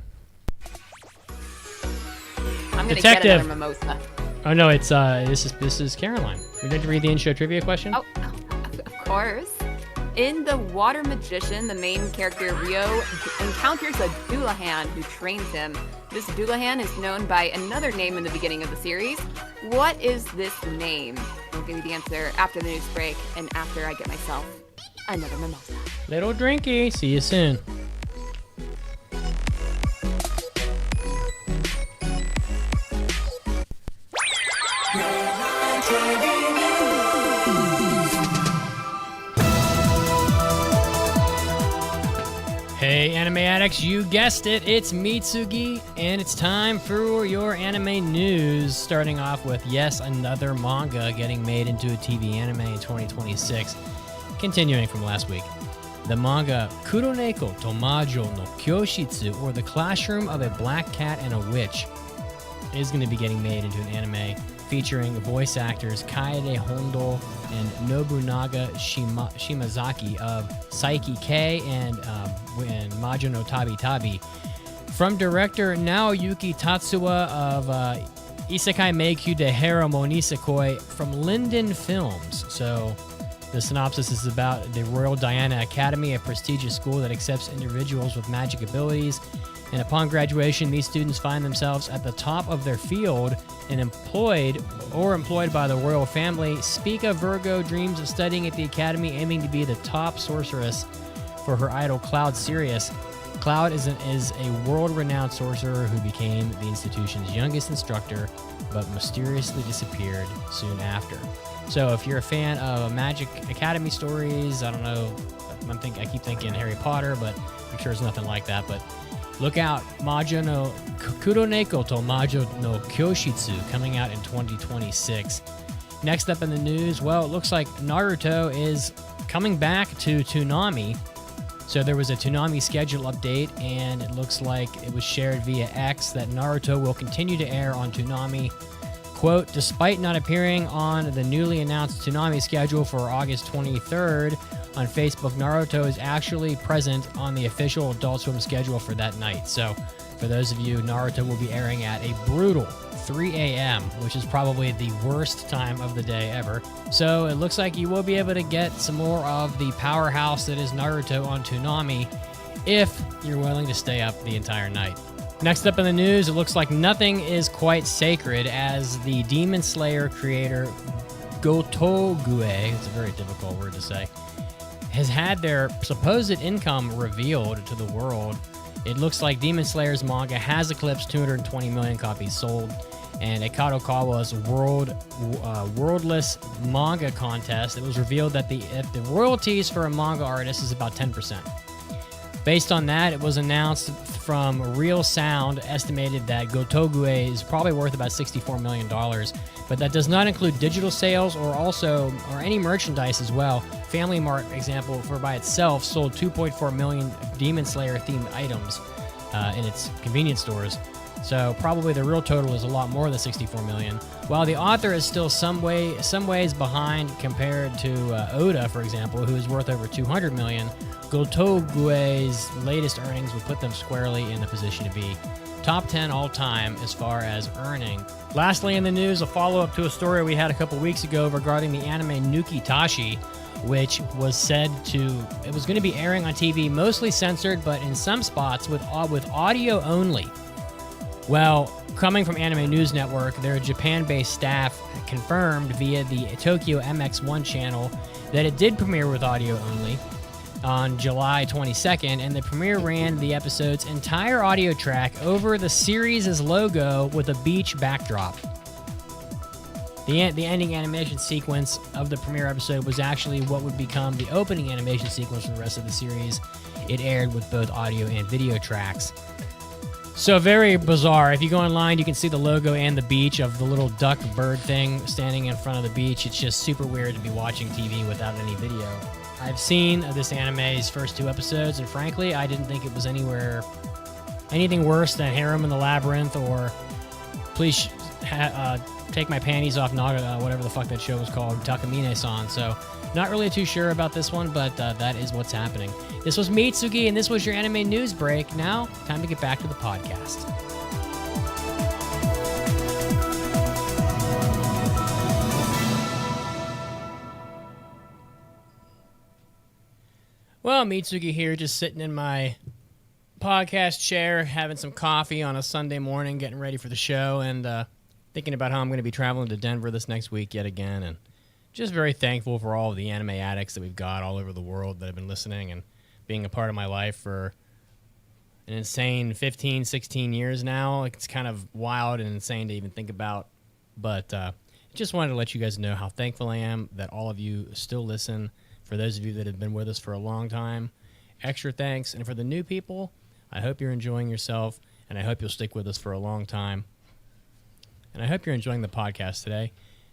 I'm gonna Detective. get another mimosa. Oh no, it's this is Caroline. Would you like to read the intro trivia question? Oh, of course. In The Water Magician, the main character Ryo encounters a Doulahan who trains him. This Doulahan is known by another name in the beginning of the series. What is this name? I'll give you the answer after the news break and after I get myself another mimosa. Little drinky. See you soon. Hey, Anime Addicts, you guessed it, it's Mitsugi, and it's time for your anime news, starting off with, yes, another manga getting made into a TV anime in 2026, continuing from last week. The manga Kuroneko Tomajo no Kyoshitsu, or The Classroom of a Black Cat and a Witch, is going to be getting made into an anime featuring voice actors Kaede Hondo and Nobunaga Shimazaki of Saiki K and Majo no Tabi Tabi. From director Naoyuki Tatsuya of Isekai Meikyu de Haramo Nisekoi from Linden Films. So the synopsis is about the Royal Diana Academy, a prestigious school that accepts individuals with magic abilities. And upon graduation, these students find themselves at the top of their field and employed by the royal family. Spica Virgo dreams of studying at the academy, aiming to be the top sorceress for her idol Cloud Sirius. Cloud is a world-renowned sorcerer who became the institution's youngest instructor, but mysteriously disappeared soon after. So if you're a fan of Magic Academy stories, I don't know, I keep thinking Harry Potter, but I'm sure it's nothing like that, but look out, Majo no Kuroneko to Majo no Kyoshitsu coming out in 2026. Next up in the news, well, it looks like Naruto is coming back to Toonami. So there was a Toonami schedule update, and it looks like it was shared via X that Naruto will continue to air on Toonami. Quote, despite not appearing on the newly announced Toonami schedule for August 23rd, on Facebook, Naruto is actually present on the official Adult Swim schedule for that night. So, for those of you, Naruto will be airing at a brutal 3 a.m., which is probably the worst time of the day ever. So, it looks like you will be able to get some more of the powerhouse that is Naruto on Toonami if you're willing to stay up the entire night. Next up in the news, it looks like nothing is quite sacred as the Demon Slayer creator Gotogue, it's a very difficult word to say, has had their supposed income revealed to the world. It looks like Demon Slayer's manga has eclipsed 220 million copies sold, and at Kadokawa's Worldless Manga Contest, it was revealed that the royalties for a manga artist is about 10%. Based on that, it was announced from Real Sound estimated that Gotogue is probably worth about $64 million, but that does not include digital sales or any merchandise as well. Family Mart, example, for by itself sold 2.4 million Demon Slayer themed items in its convenience stores. So probably the real total is a lot more than 64 million. While the author is still some ways behind compared to Oda, for example, who is worth over 200 million, Gotogue's latest earnings would put them squarely in the position to be top 10 all time as far as earning. Lastly in the news, a follow-up to a story we had a couple weeks ago regarding the anime Nuki Tashi, which was it was going to be airing on TV, mostly censored, but in some spots with audio only. Well, coming from Anime News Network, their Japan-based staff confirmed via the Tokyo MX1 channel that it did premiere with audio only. on July 22nd, and the premiere ran the episode's entire audio track over the series' logo with a beach backdrop. The ending animation sequence of the premiere episode was actually what would become the opening animation sequence for the rest of the series. It aired with both audio and video tracks. So very bizarre. If you go online, you can see the logo and the beach of the little duck bird thing standing in front of the beach. It's just super weird to be watching TV without any video. I've seen this anime's first 2 episodes, and frankly, I didn't think it was anything worse than Harem in the Labyrinth or Please Take My Panties Off, whatever the fuck that show was called, Takamine-san. So not really too sure about this one, but that is what's happening. This was Mitsugi, and this was your anime news break. Now, time to get back to the podcast. Well, Mitsugi here, just sitting in my podcast chair, having some coffee on a Sunday morning, getting ready for the show, and thinking about how I'm going to be traveling to Denver this next week yet again, and just very thankful for all of the anime addicts that we've got all over the world that have been listening and being a part of my life for an insane 15, 16 years now. It's kind of wild and insane to even think about, but just wanted to let you guys know how thankful I am that all of you still listen. For those of you that have been with us for a long time, extra thanks. And for the new people, I hope you're enjoying yourself, and I hope you'll stick with us for a long time. And I hope you're enjoying the podcast today.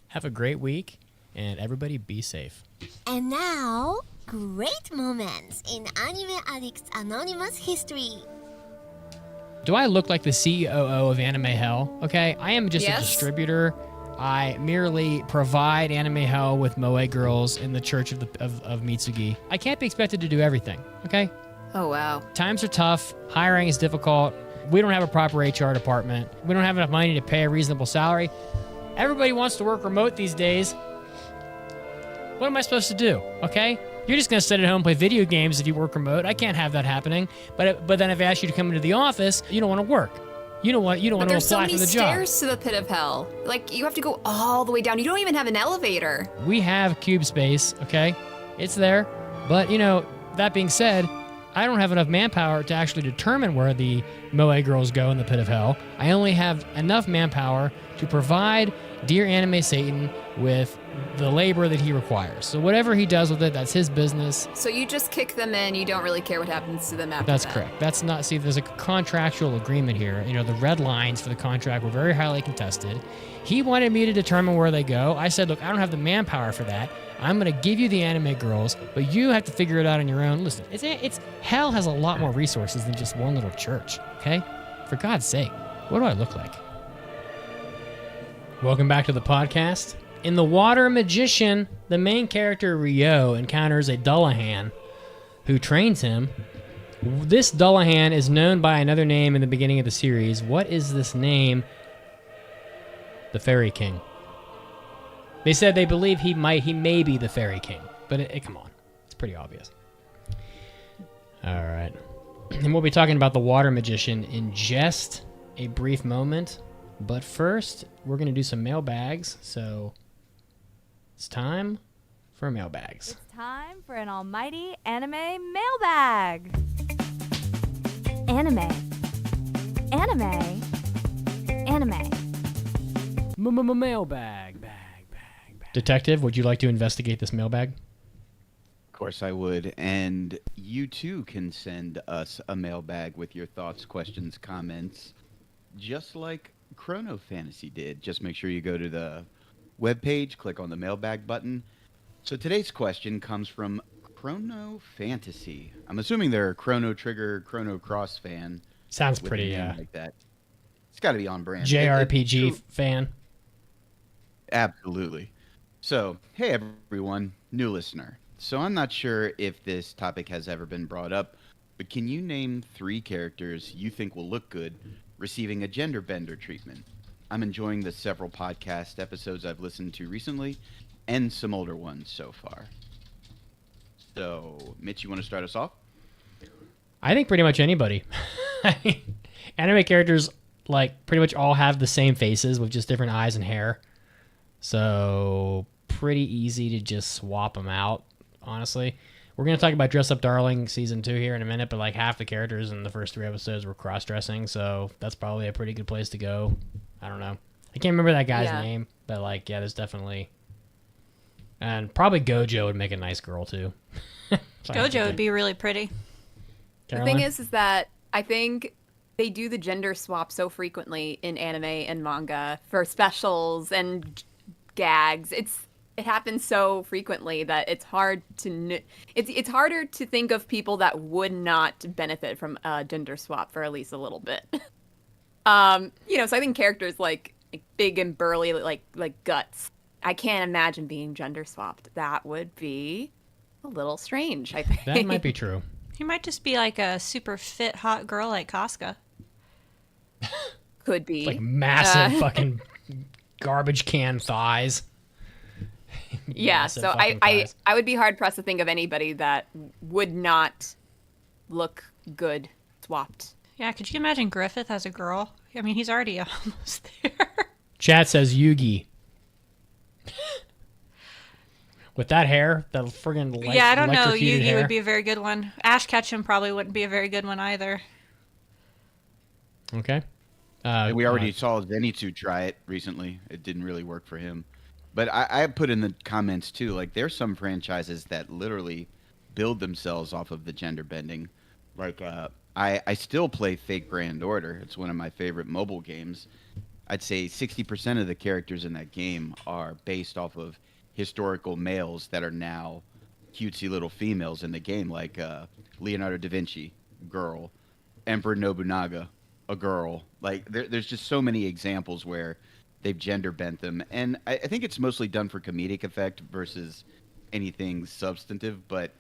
Have a great week, and everybody be safe. And now, great moments in Anime Addicts Anonymous history. Do I look like the COO of Anime Hell? Okay, I am just a distributor. I merely provide Anime Hell with Moe girls in the church of Mitsugi. I can't be expected to do everything, okay? Oh, wow. Times are tough. Hiring is difficult. We don't have a proper HR department. We don't have enough money to pay a reasonable salary. Everybody wants to work remote these days. What am I supposed to do, okay? You're just going to sit at home and play video games if you work remote. I can't have that happening. But then if I ask you to come into the office, you don't want to work. You don't want to apply for the job. There's so many stairs to the pit of hell. Like, you have to go all the way down. You don't even have an elevator. We have cube space, okay? It's there. But, that being said, I don't have enough manpower to actually determine where the Moe girls go in the pit of hell. I only have enough manpower to provide Dear Anime Satan with the labor that he requires. So whatever he does with it, that's his business. So you just kick them in. You don't really care what happens to them after That's that. correct. That's not, see, there's a contractual agreement here. The red lines for the contract were very highly contested. He wanted me to determine where they go. I said, look, I don't have the manpower for that. I'm going to give you the anime girls, but you have to figure it out on your own. Listen, it's hell has a lot more resources than just one little church, okay? For God's sake, what do I look like? Welcome back to the podcast. In The Water Magician, the main character Ryo encounters a Dullahan who trains him. This Dullahan is known by another name in the beginning of the series. What is this name? The Fairy King. They said they believe he may be the Fairy King, but come on, it's pretty obvious. All right, and we'll be talking about The Water Magician in just a brief moment. But first, we're going to do some mailbags, so it's time for mailbags. It's time for an almighty anime mailbag. Anime. Mailbag. Detective, would you like to investigate this mailbag? Of course I would. And you too can send us a mailbag with your thoughts, questions, comments, just like Chrono Fantasy did. Just make sure you go to the webpage, click on the mailbag button. So today's question comes from Chrono Fantasy. I'm assuming they're a Chrono Trigger, Chrono Cross fan. Sounds pretty, like that. It's got to be on brand. JRPG fan. Absolutely. So, hey everyone, new listener. So I'm not sure if this topic has ever been brought up, but can you name 3 characters you think will look good receiving a gender bender treatment? I'm enjoying the several podcast episodes I've listened to recently, and some older ones so far. So, Mitch, you want to start us off? I think pretty much anybody. Anime characters, pretty much all have the same faces with just different eyes and hair. So, pretty easy to just swap them out, honestly. We're going to talk about Dress Up Darling season 2 here in a minute, but like half the characters in the first 3 episodes were cross-dressing, so that's probably a pretty good place to go. I don't know. I can't remember that guy's name, but like, yeah, there's definitely... And probably Gojo would make a nice girl, too. Gojo would be really pretty. Caroline? The thing is that I think they do the gender swap so frequently in anime and manga for specials and gags. It happens so frequently that it's hard to it's harder to think of people that would not benefit from a gender swap for at least a little bit. So I think characters like big and burly like Guts, I can't imagine being gender swapped. That would be a little strange, I think. That might be true. He might just be like a super fit hot girl like Casca. Could be. Like massive fucking garbage can thighs. Yeah, Massive so fucking I thighs. would be hard pressed to think of anybody that would not look good swapped. Yeah, could you imagine Griffith as a girl? I mean, he's already almost there. Chat says Yugi. With that hair, that friggin' Yeah, I don't know. electrocuted Yugi hair. would be a very good one. Ash Ketchum probably wouldn't be a very good one either. Okay. We already saw Zenitsu try it recently. It didn't really work for him. But I put in the comments too, like there's some franchises that literally build themselves off of the gender bending. Like I still play Fake Grand Order. It's one of my favorite mobile games. I'd say 60% of the characters in that game are based off of historical males that are now cutesy little females in the game, like Leonardo da Vinci, girl, Emperor Nobunaga, a girl. Like there's just so many examples where they've gender bent them, and I think it's mostly done for comedic effect versus anything substantive. But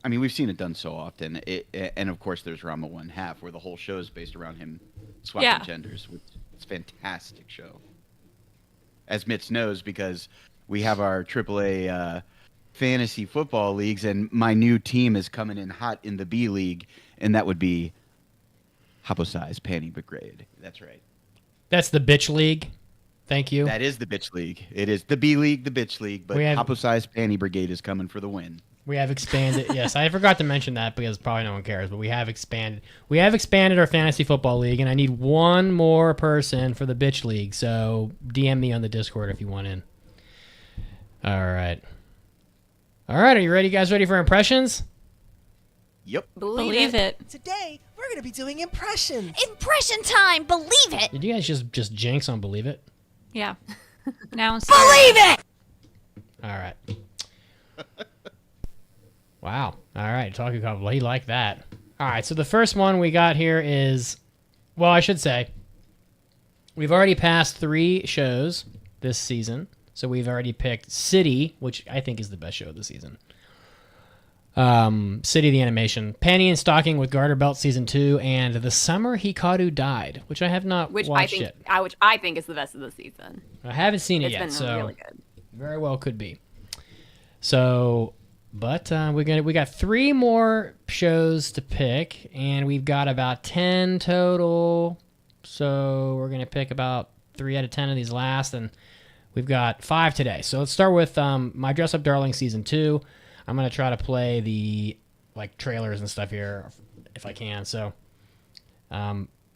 I mean, we've seen it done so often. And of course, there's Rama 1/2, where the whole show is based around him swapping genders. It's a fantastic show, as Mitz knows, because we have our AAA fantasy football leagues, and my new team is coming in hot in the B League, and that would be Haposize Panty Brigade. That's right. That's the bitch league. Thank you. That is the bitch league. It is the B League, the bitch league, but Haposize Panty Brigade is coming for the win. We have expanded. Yes, I forgot to mention that because probably no one cares, but we have expanded. We have expanded our fantasy football league, and I need one more person for the bitch league. So DM me on the Discord if you want in. All right. Are you ready, guys? Ready for impressions? Yep. Believe it. Today, we're going to be doing impressions. Impression time, believe it! Did you guys just jinx on Believe It? Yeah. Now it's Believe it! All right. Wow. All right. Talking about he liked that. All right. So the first one we got here is, well, I should say, we've already passed 3 shows this season. So we've already picked City, which I think is the best show of the season. City the Animation, Panty and Stocking with Garter Belt Season 2, and The Summer Hikaru Died, which I have not watched yet. Which I think is the best of the season. I haven't seen it It's yet, been so really good. very well could be. So, but we got 3 more shows to pick, and we've got about 10 total. So we're gonna pick about 3 out of 10 of these last, and we've got 5 today. So let's start with My Dress Up Darling Season 2. I'm going to try to play the trailers and stuff here if I can. So,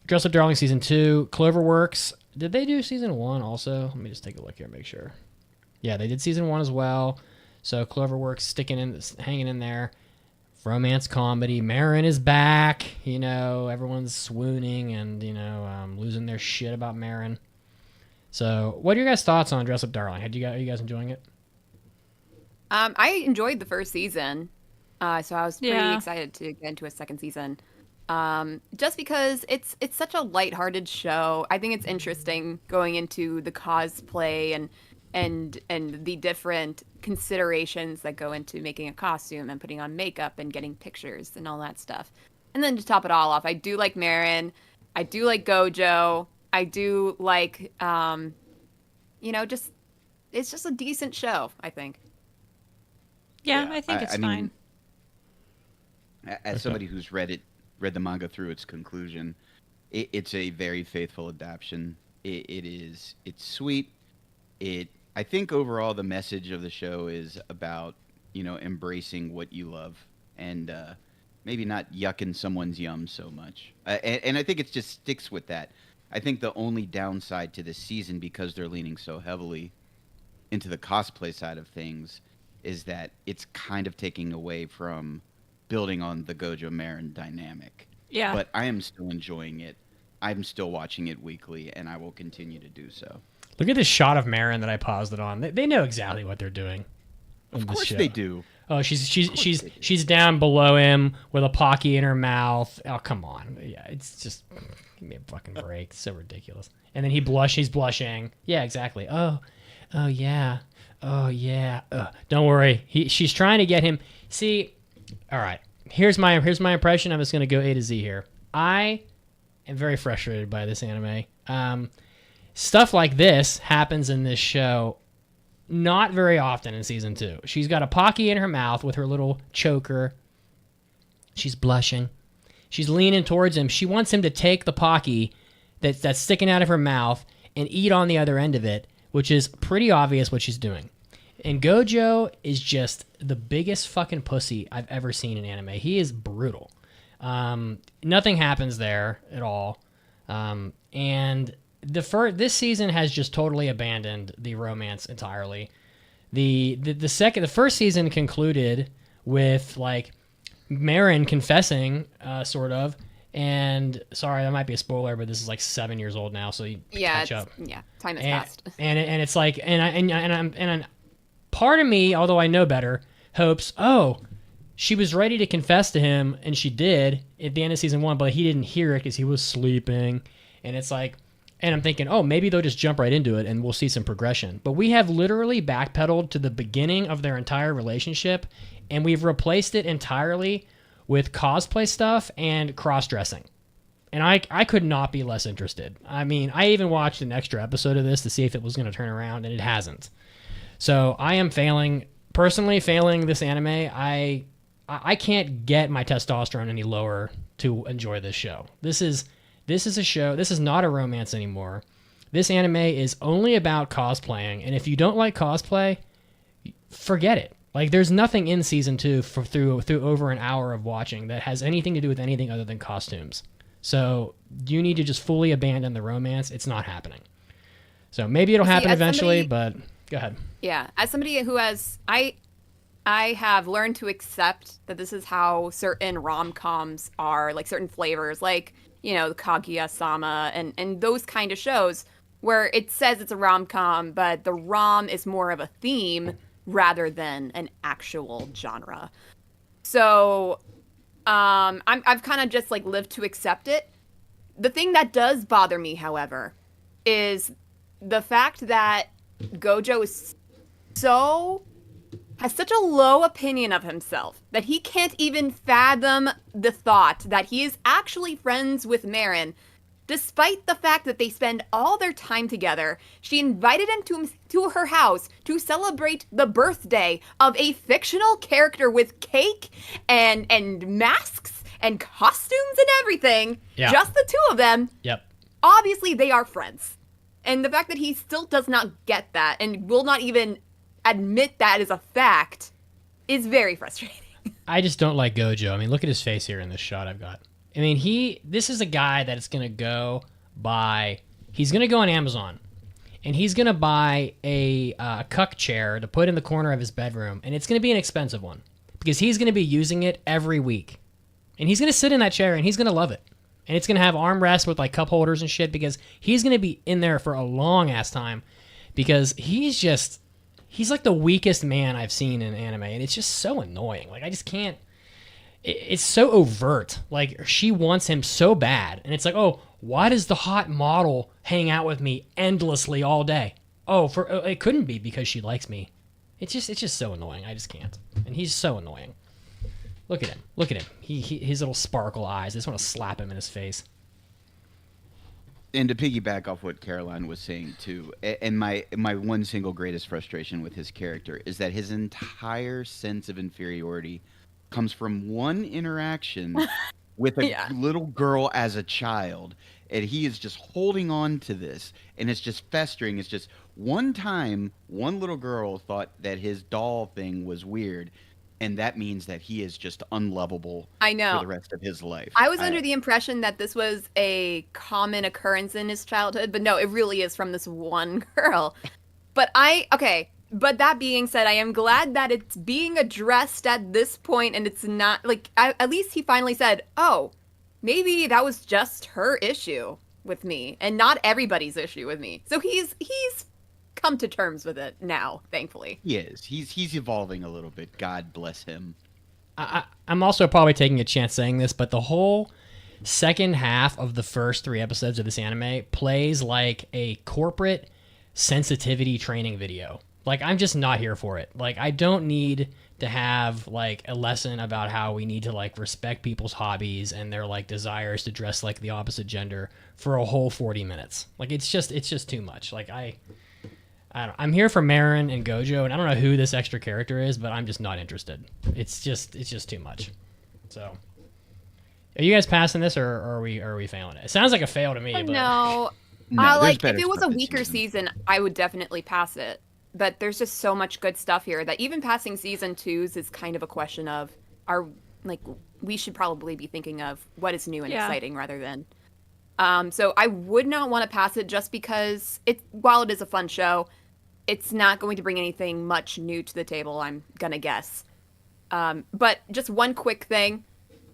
Dress Up Darling Season 2, Cloverworks. Did they do Season 1 also? Let me just take a look here and make sure. Yeah, they did Season 1 as well. So, Cloverworks hanging in there. Romance comedy. Marin is back. Everyone's swooning and, losing their shit about Marin. So, what are your guys' thoughts on Dress Up Darling? Are you guys enjoying it? I enjoyed the first season, so I was pretty excited to get into a second season. Just because it's such a lighthearted show. I think it's interesting going into the cosplay and the different considerations that go into making a costume and putting on makeup and getting pictures and all that stuff. And then to top it all off, I do like Marin. I do like Gojo. I do like, it's just a decent show, I think. Yeah, I think it's fine. As somebody who's read the manga through its conclusion, it's a very faithful adaptation. It's sweet. I think overall the message of the show is about embracing what you love and maybe not yucking someone's yum so much. And I think it just sticks with that. I think the only downside to this season, because they're leaning so heavily into the cosplay side of things, is that it's kind of taking away from building on the Gojo Marin dynamic. Yeah. But I am still enjoying it. I'm still watching it weekly, and I will continue to do so. Look at this shot of Marin that I paused it on. They know exactly what they're doing. Of course they do. Oh, she's down below him with a Pocky in her mouth. Oh, come on. Yeah, it's just give me a fucking break. It's so ridiculous. And then he's blushing. Yeah, exactly. Oh yeah. Oh yeah. Don't worry. She's trying to get him. See, all right. Here's my impression. I'm just gonna go A to Z here. I am very frustrated by this anime. Stuff like this happens in this show not very often in season 2. She's got a Pocky in her mouth with her little choker. She's blushing. She's leaning towards him. She wants him to take the Pocky that's sticking out of her mouth and eat on the other end of it, which is pretty obvious what she's doing. And Gojo is just the biggest fucking pussy I've ever seen in anime. He is brutal. Nothing happens there at all. And this season has just totally abandoned the romance entirely. The first season concluded with like Marin confessing, sort of. And sorry, that might be a spoiler, but this is like 7 years old now, so you catch up. Yeah, time has passed. And it's like, and part of me, although I know better, hopes, she was ready to confess to him, and she did at the end of season 1, but he didn't hear it because he was sleeping. And it's like, and I'm thinking, maybe they'll just jump right into it and we'll see some progression. But we have literally backpedaled to the beginning of their entire relationship, and we've replaced it entirely with cosplay stuff and cross-dressing. And I could not be less interested. I mean, I even watched an extra episode of this to see if it was going to turn around, and it hasn't. So I am personally failing this anime. I can't get my testosterone any lower to enjoy this show. This is a show. This is not a romance anymore. This anime is only about cosplaying, and if you don't like cosplay, forget it. Like, there's nothing in season 2 through over an hour of watching that has anything to do with anything other than costumes. So you need to just fully abandon the romance. It's not happening. So maybe it'll happen eventually, but go ahead. Yeah, as somebody who has, I have learned to accept that this is how certain rom-coms are, like certain flavors, like, Kaguya-sama and those kind of shows where it says it's a rom-com, but the rom is more of a theme rather than an actual genre. So I've kind of just like lived to accept it. The thing that does bother me, however, is the fact that Gojo has such a low opinion of himself that he can't even fathom the thought that he is actually friends with Marin, despite the fact that they spend all their time together. She invited him to her house to celebrate the birthday of a fictional character with cake and masks and costumes and everything. Yeah. Just the two of them. Yep. Obviously, they are friends. And the fact that he still does not get that and will not even admit that is a fact is very frustrating. I just don't like Gojo. I mean, look at his face here in this shot I've got. I mean, this is a guy that's going to go he's going to go on Amazon, and he's going to buy a cuck chair to put in the corner of his bedroom, and it's going to be an expensive one because he's going to be using it every week. And he's going to sit in that chair, and he's going to love it. And it's going to have armrests with like cup holders and shit because he's going to be in there for a long-ass time because he's like the weakest man I've seen in anime, and it's just so annoying. Like, I just can't. It's so overt. Like, she wants him so bad, and it's like, why does the hot model hang out with me endlessly all day? It couldn't be because she likes me. It's just so annoying. I just can't. And he's so annoying. Look at him. His little sparkle eyes. I just want to slap him in his face. And to piggyback off what Caroline was saying too, and my one single greatest frustration with his character is that his entire sense of inferiority comes from one interaction with a Yeah. little girl as a child, and he is just holding on to this, and it's just festering. It's just one time, one little girl thought that his doll thing was weird, and that means that he is just unlovable I for know. the rest of his life. I was under the impression that this was a common occurrence in his childhood, but no, it really is from this one girl. But but that being said, I am glad that it's being addressed at this point, and it's not like at least he finally said, "Oh, maybe that was just her issue with me, and not everybody's issue with me." So he's come to terms with it now, thankfully. He is. He's evolving a little bit. God bless him. I'm also probably taking a chance saying this, but the whole second half of the first 3 episodes of this anime plays like a corporate sensitivity training video. Like, I'm just not here for it. Like, I don't need to have like a lesson about how we need to like respect people's hobbies and their like desires to dress like the opposite gender for a whole 40 minutes. Like, it's just too much. Like, I'm here for Marin and Gojo, and I don't know who this extra character is, but I'm just not interested. It's just too much. So, are you guys passing this, or are we failing it? It sounds like a fail to me. But... No, No, there's if better it was stuff a this weaker season. I would definitely pass it. But there's just so much good stuff here that even passing season 2s is kind of a question of we should probably be thinking of what is new and exciting rather than. So I would not want to pass it just because while it is a fun show, it's not going to bring anything much new to the table, I'm gonna guess. But just one quick thing.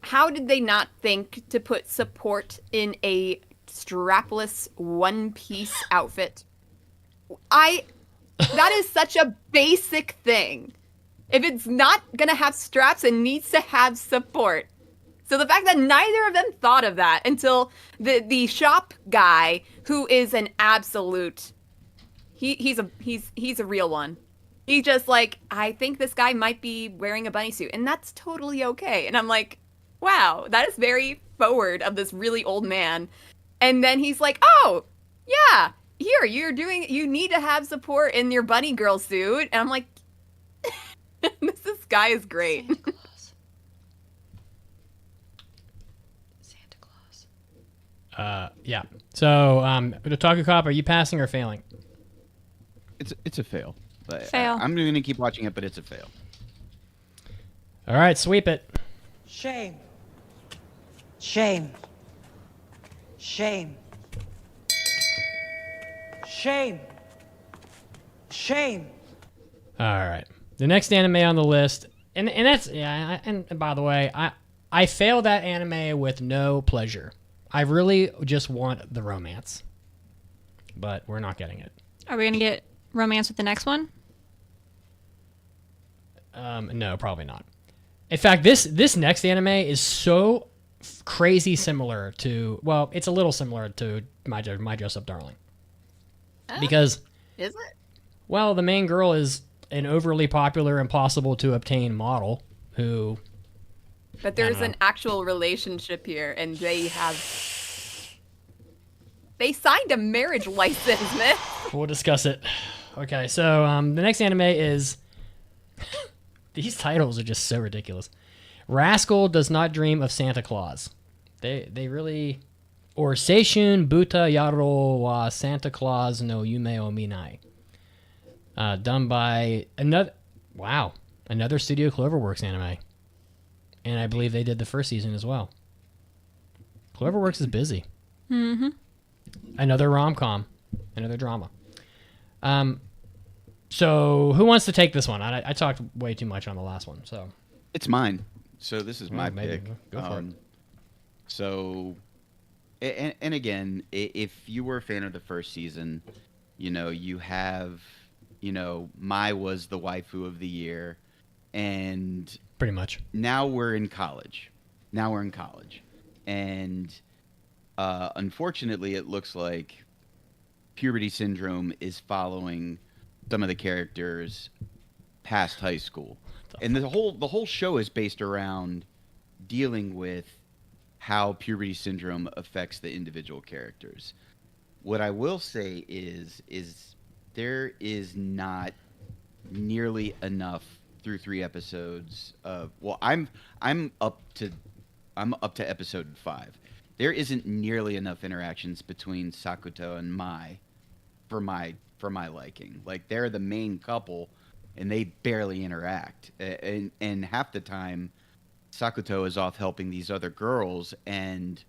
How did they not think to put support in a strapless one-piece outfit? That is such a basic thing. If it's not gonna have straps, it needs to have support. So the fact that neither of them thought of that until the shop guy, who is an absolute... He's a real one. He's just like, I think this guy might be wearing a bunny suit, and that's totally okay. And I'm like, wow, that is very forward of this really old man. And then he's like, oh, yeah, here, you need to have support in your bunny girl suit. And I'm like, this guy is great. Santa Claus. Yeah. So, Otaku Cop, are you passing or failing? It's a fail. But Fail. I'm going to keep watching it, but it's a fail. All right, sweep it. Shame. Shame. Shame. Shame. Shame. All right. The next anime on the list, and that's and by the way, I failed that anime with no pleasure. I really just want the romance, but we're not getting it. Are we gonna get romance with the next one? No, probably not. In fact, this next anime is so crazy similar to, well, it's a little similar to My Dress Up Darling. Because, Is it? well, the main girl is an overly popular, impossible to obtain model who... But there's an actual relationship here, and they signed a marriage license, man. We'll discuss it. Okay, so the next anime is... These titles are just so ridiculous. Rascal Does Not Dream of Santa Claus. They really... Or Seishun Buta Yaro wa Santa Claus no Yume o Minai. Done by another Studio Cloverworks anime. And I believe they did the first season as well. Cloverworks is busy. Mm-hmm. Another rom-com. Another drama. So who wants to take this one? I talked way too much on the last one, so. It's mine. So this is my maybe. pick. Go for it. So, and again, if you were a fan of the first season, you have, Mai was the waifu of the year, and Pretty much. now we're in college. And unfortunately, it looks like puberty syndrome is following some of the characters past high school. And the whole show is based around dealing with how puberty syndrome affects the individual characters. What I will say is there is not nearly enough through 3 episodes of, well, I'm up to I'm up to episode 5. There isn't nearly enough interactions between Sakuto and Mai for my liking. Like, they're the main couple, and they barely interact. And half the time, Sakuto is off helping these other girls, and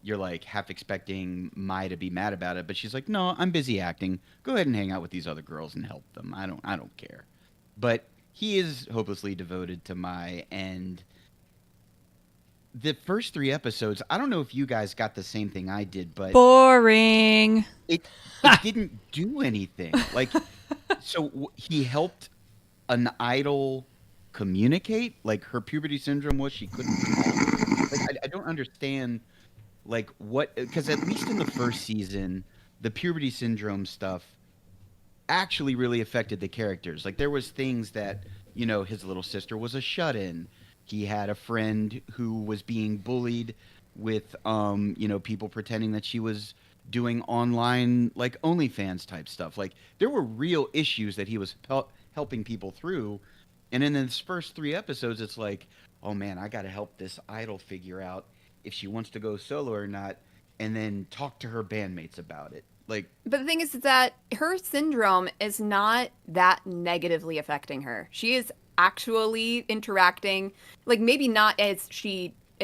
you're like half expecting Mai to be mad about it, but she's like, "No, I'm busy acting. Go ahead and hang out with these other girls and help them. I don't care." But he is hopelessly devoted to Mai, and the first 3 episodes, I don't know if you guys got the same thing I did, but Boring. it didn't do anything. Like, he helped an idol communicate. Like, her puberty syndrome was she couldn't talk. Like, I don't understand. Like, what? Because at least in the first season, the puberty syndrome stuff actually really affected the characters. Like, there was things that, his little sister was a shut-in. He had a friend who was being bullied with, people pretending that she was doing online, like, OnlyFans type stuff. Like, there were real issues that he was helping people through. And in this first 3 episodes, it's like, oh, man, I got to help this idol figure out if she wants to go solo or not, and then talk to her bandmates about it. Like, but the thing is that her syndrome is not that negatively affecting her. She is actually interacting, like, maybe not as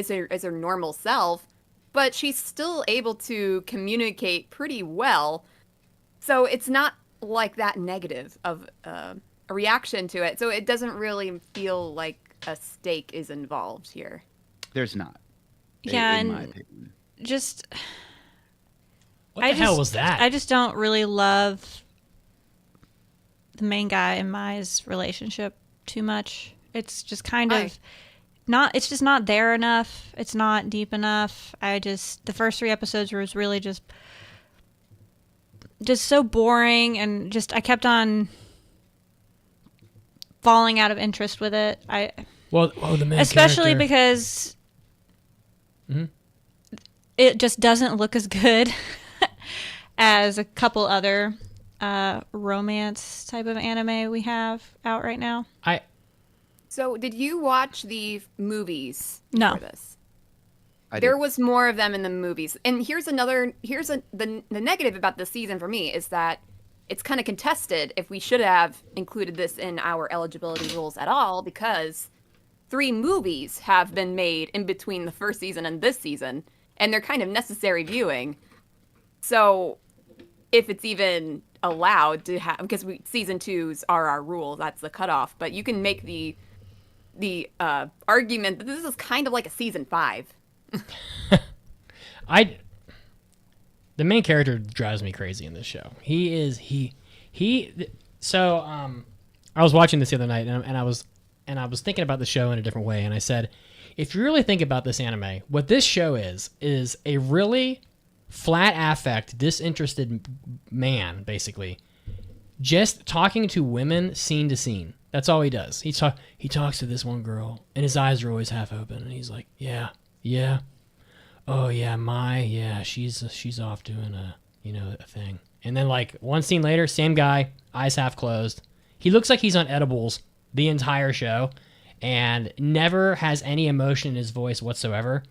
her normal self, but she's still able to communicate pretty well. So it's not like that negative of a reaction to it. So it doesn't really feel like a stake is involved here. There's not. Yeah, in my and opinion. just What the hell was that? I just don't really love the main guy and Mai's relationship too much. It's just kind of not. It's just not there enough. It's not deep enough. The first 3 episodes was really just so boring, and I kept on falling out of interest with it. The main especially character. because. Mm-hmm. It just doesn't look as good as a couple other romance type of anime we have out right now. So did you watch the movies No. for this? There was more of them in the movies. And the negative about this season for me is that it's kind of contested if we should have included this in our eligibility rules at all, because 3 movies have been made in between the first season and this season, and they're kind of necessary viewing. So if it's even allowed to have, because season 2s are our rule, that's the cutoff, but you can make the argument that this is kind of like a season 5. The main character drives me crazy in this show. So I was watching this the other night, and I was thinking about the show in a different way, and I said, if you really think about this anime, what this show is a really flat affect, disinterested man, basically, just talking to women scene to scene. That's all he does. He talks to this one girl, and his eyes are always half open, and he's like, yeah, oh yeah, she's off doing a thing. And then, like, one scene later, same guy, eyes half closed. He looks like he's on edibles the entire show, and never has any emotion in his voice whatsoever.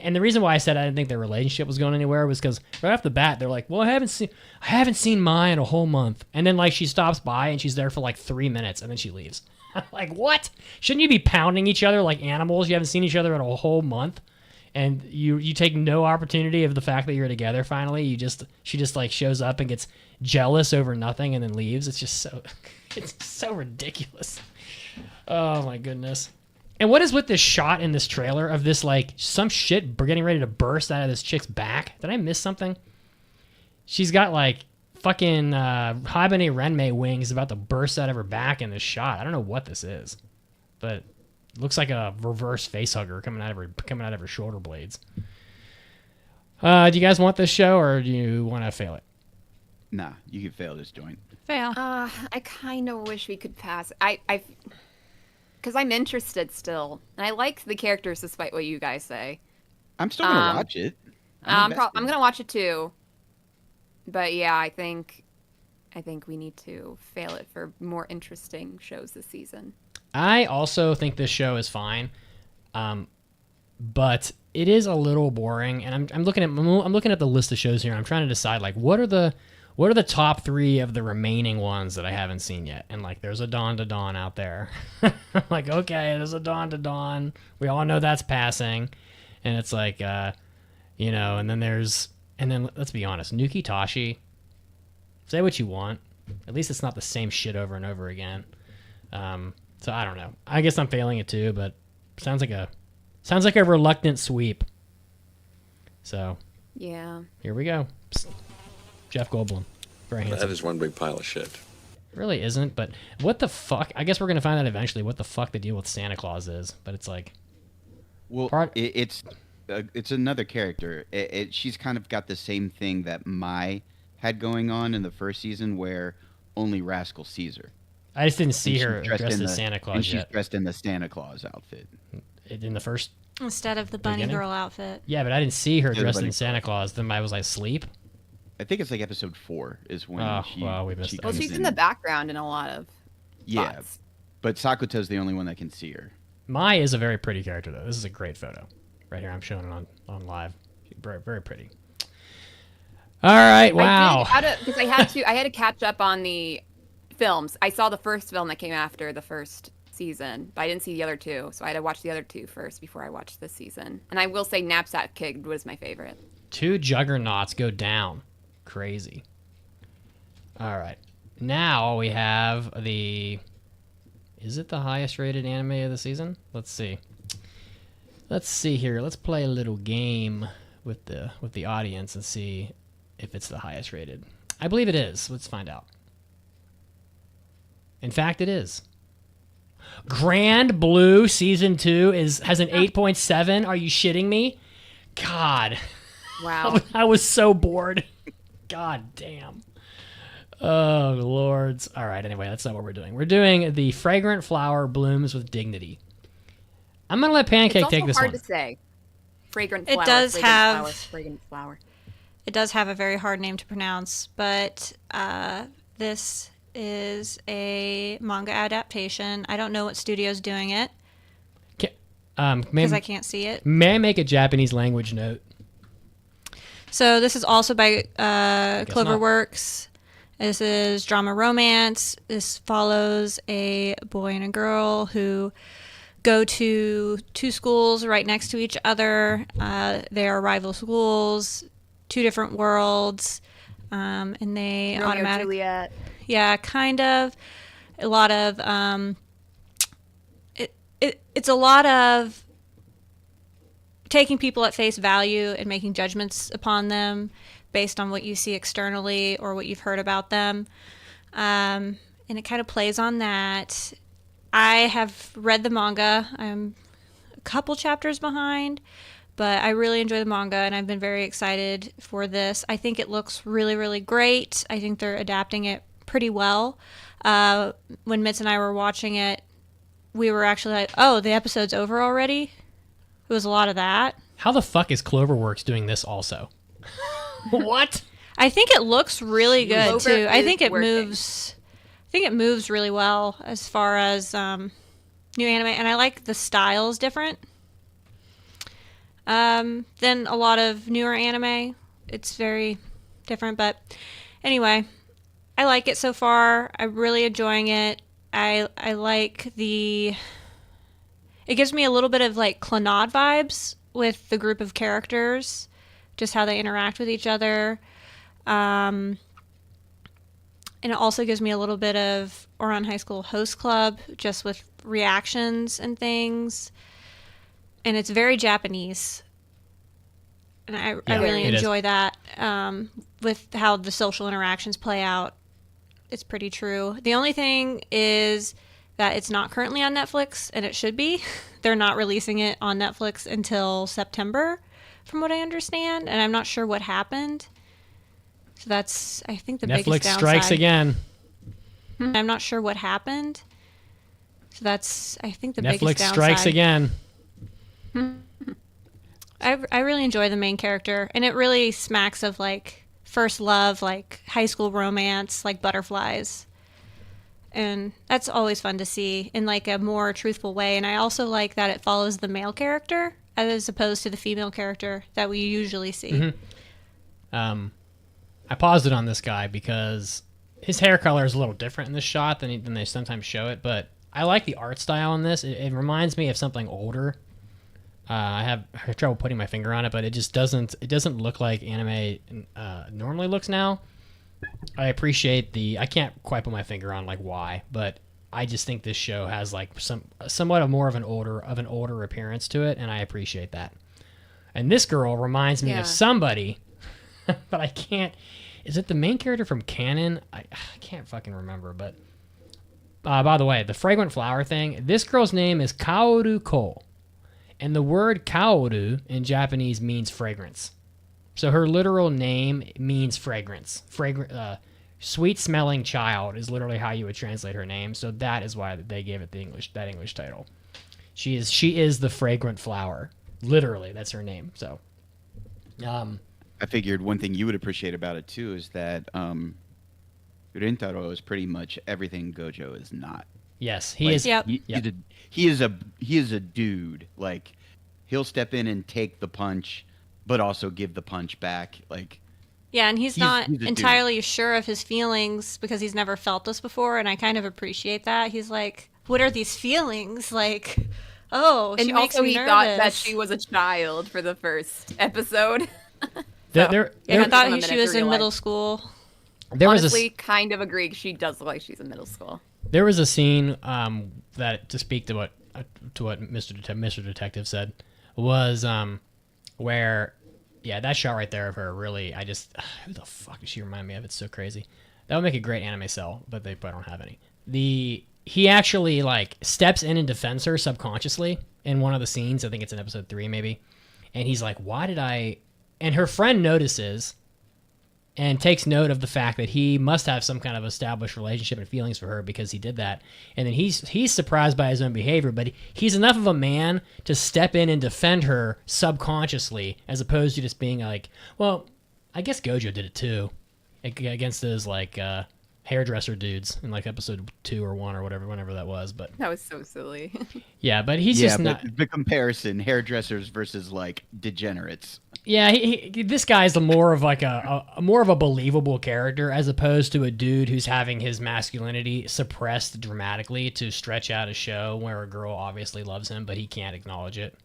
And the reason why I said I didn't think their relationship was going anywhere was because right off the bat they're like, well, I haven't seen Mai in a whole month, and then, like, she stops by and she's there for like 3 minutes and then she leaves. Like, what? Shouldn't you be pounding each other like animals? You haven't seen each other in a whole month, and you take no opportunity of the fact that you're together. Finally, she just like shows up and gets jealous over nothing and then leaves. It's just so ridiculous. Oh my goodness. And what is with this shot in this trailer of this, like, some shit getting ready to burst out of this chick's back? Did I miss something? She's got, like, fucking Habane Renmei wings about to burst out of her back in this shot. I don't know what this is, but it looks like a reverse face hugger coming out of her shoulder blades. Do you guys want this show, or do you want to fail it? Nah, you can fail this joint. Fail. I kind of wish we could pass. Because I'm interested still, and I like the characters despite what you guys say. I'm still gonna watch it. I'm gonna watch it too. But yeah, I think we need to fail it for more interesting shows this season. I also think this show is fine. but it is a little boring. And I'm looking at the list of shows here. And I'm trying to decide like what are the top 3 of the remaining ones that I haven't seen yet. And like there's a Dawn to Dawn out there. I'm like, okay, there's a Dawn to Dawn. We all know that's passing. And it's like, you know, and then let's be honest, Nuki Tashi. Say what you want. At least it's not the same shit over and over again. So I don't know. I guess I'm failing it too, but sounds like a reluctant sweep. So Yeah. here we go. Psst. Jeff Goldblum. Very handsome. That is one big pile of shit. It really isn't, but what the fuck? I guess we're gonna find out eventually what the fuck the deal with Santa Claus is. But it's like, Well, it's another character. She's kind of got the same thing that Mai had going on in the first season, where only Rascal sees her. I just didn't see And her she's dressed as Santa Claus and she's yet. dressed in the Santa Claus outfit. In the first, Instead of the bunny Beginning? girl outfit. yeah, but I didn't see her Yeah, the dressed bunny in Santa Claus. Then I was like asleep. I think it's like episode 4 is when Oh, she. well, we missed it. Well, comes she's in the background in a lot of Yeah, spots. but Sakuta's the only one that can see her. Mai is a very pretty character though. This is a great photo. Right here, I'm showing it on live. Very, very pretty. All right, wow. Because I had to catch up on the films. I saw the first film that came after the first season, but I didn't see the other 2, so I had to watch the other 2 first before I watched this season. And I will say Knapsack Kid was my favorite. 2 juggernauts go down. Crazy. All right. Now we have is it the highest rated anime of the season? Let's see. Let's see here. Let's play a little game with the audience and see if it's the highest rated. I believe it is. Let's find out. In fact, it is. Grand Blue Season 2 has an 8.7. Are you shitting me? God. Wow. I was so bored. God damn. Oh, lords. All right, anyway, that's not what we're doing. We're doing the Fragrant Flower Blooms with Dignity. I'm going to let Pancake take this one. It's also hard to say. Fragrant It flower. does fragrant have- flower, fragrant flower. It does have a very hard name to pronounce, but this is a manga adaptation. I don't know what studio's doing it because I can't see it. May I make a Japanese language note? So this is also by not. Cloverworks. This is drama romance. This follows a boy and a girl who go to 2 schools right next to each other. They are rival schools, 2 different worlds, and they Romeo automatically... Juliet. Yeah, kind of. A lot of it's a lot of taking people at face value and making judgments upon them based on what you see externally or what you've heard about them. And it kind of plays on that. I have read the manga. I'm a couple chapters behind, but I really enjoy the manga and I've been very excited for this. I think it looks really, really great. I think they're adapting it pretty well. When Mitz and I were watching it, we were actually like, oh, the episode's over already? It was a lot of that. How the fuck is Cloverworks doing this also? What? I think it looks really good Clover too. I is think it working. moves. I think it moves really well as far as new anime, and I like the styles different than a lot of newer anime. It's very different, but anyway, I like it so far. I'm really enjoying it. I like it gives me a little bit of like Clannad vibes with the group of characters, just how they interact with each other. And it also gives me a little bit of Ouran High School Host Club, just with reactions and things. And it's very Japanese. And I really it is. enjoy that with how the social interactions play out. It's pretty true. The only thing is that it's not currently on Netflix, and it should be. They're not releasing it on Netflix until September, from what I understand, and I'm not sure what happened. So that's, I think, the biggest Netflix downside. strikes again. I'm not sure what happened. So that's, I think, the Netflix biggest downside. strikes again. I really enjoy the main character, and it really smacks of like first love, like high school romance, like Butterflies. And that's always fun to see in like a more truthful way. And I also like that it follows the male character as opposed to the female character that we usually see. Mm-hmm. I paused it on this guy because his hair color is a little different in this shot than they sometimes show it, but I like the art style in this. It reminds me of something older. I have trouble putting my finger on it, but it just doesn't look like anime normally looks now. I appreciate I can't quite put my finger on like why, but I just think this show has like somewhat of more of an older appearance to it, and I appreciate that. And this girl reminds me of somebody, but I can't. Is it the main character from Canon? I can't fucking remember. But by the way, the fragrant flower thing. This girl's name is Kaoru Ko, and the word Kaoru in Japanese means fragrance. So her literal name means fragrance. Sweet smelling child is literally how you would translate her name. So that is why they gave it that English title. She is the fragrant flower. Literally, that's her name. So, I figured one thing you would appreciate about it too is that Rintaro is pretty much everything Gojo is not. Yes, he is. Yep. He is a dude. Like, he'll step in and take the punch, but also give the punch back. Like, yeah, and he's not entirely sure of his feelings because he's never felt this before, and I kind of appreciate that. He's like, "What are these feelings?" Like, oh, and she also makes me he nervous. thought that she was a child for the first episode. I thought she was in middle school. Honestly, kind of agree. She does look like she's in middle school. There was a scene that, to speak to what Mr. Detective said, was where, yeah, that shot right there of her really, who the fuck does she remind me of? It's so crazy. That would make a great anime cell, but they probably don't have any. He actually like steps in and defends her subconsciously in one of the scenes. I think it's in episode 3 maybe, and he's like, "Why did I?" And her friend notices and takes note of the fact that he must have some kind of established relationship and feelings for her because he did that. And then he's surprised by his own behavior, but he's enough of a man to step in and defend her subconsciously, as opposed to just being like, well, I guess Gojo did it too, against those like hairdresser dudes in like episode 2 or 1 or whenever that was. But that was so silly. Yeah, but he's just not the comparison: hairdressers versus like degenerates. Yeah, this guy's more of a believable character as opposed to a dude who's having his masculinity suppressed dramatically to stretch out a show where a girl obviously loves him, but he can't acknowledge it.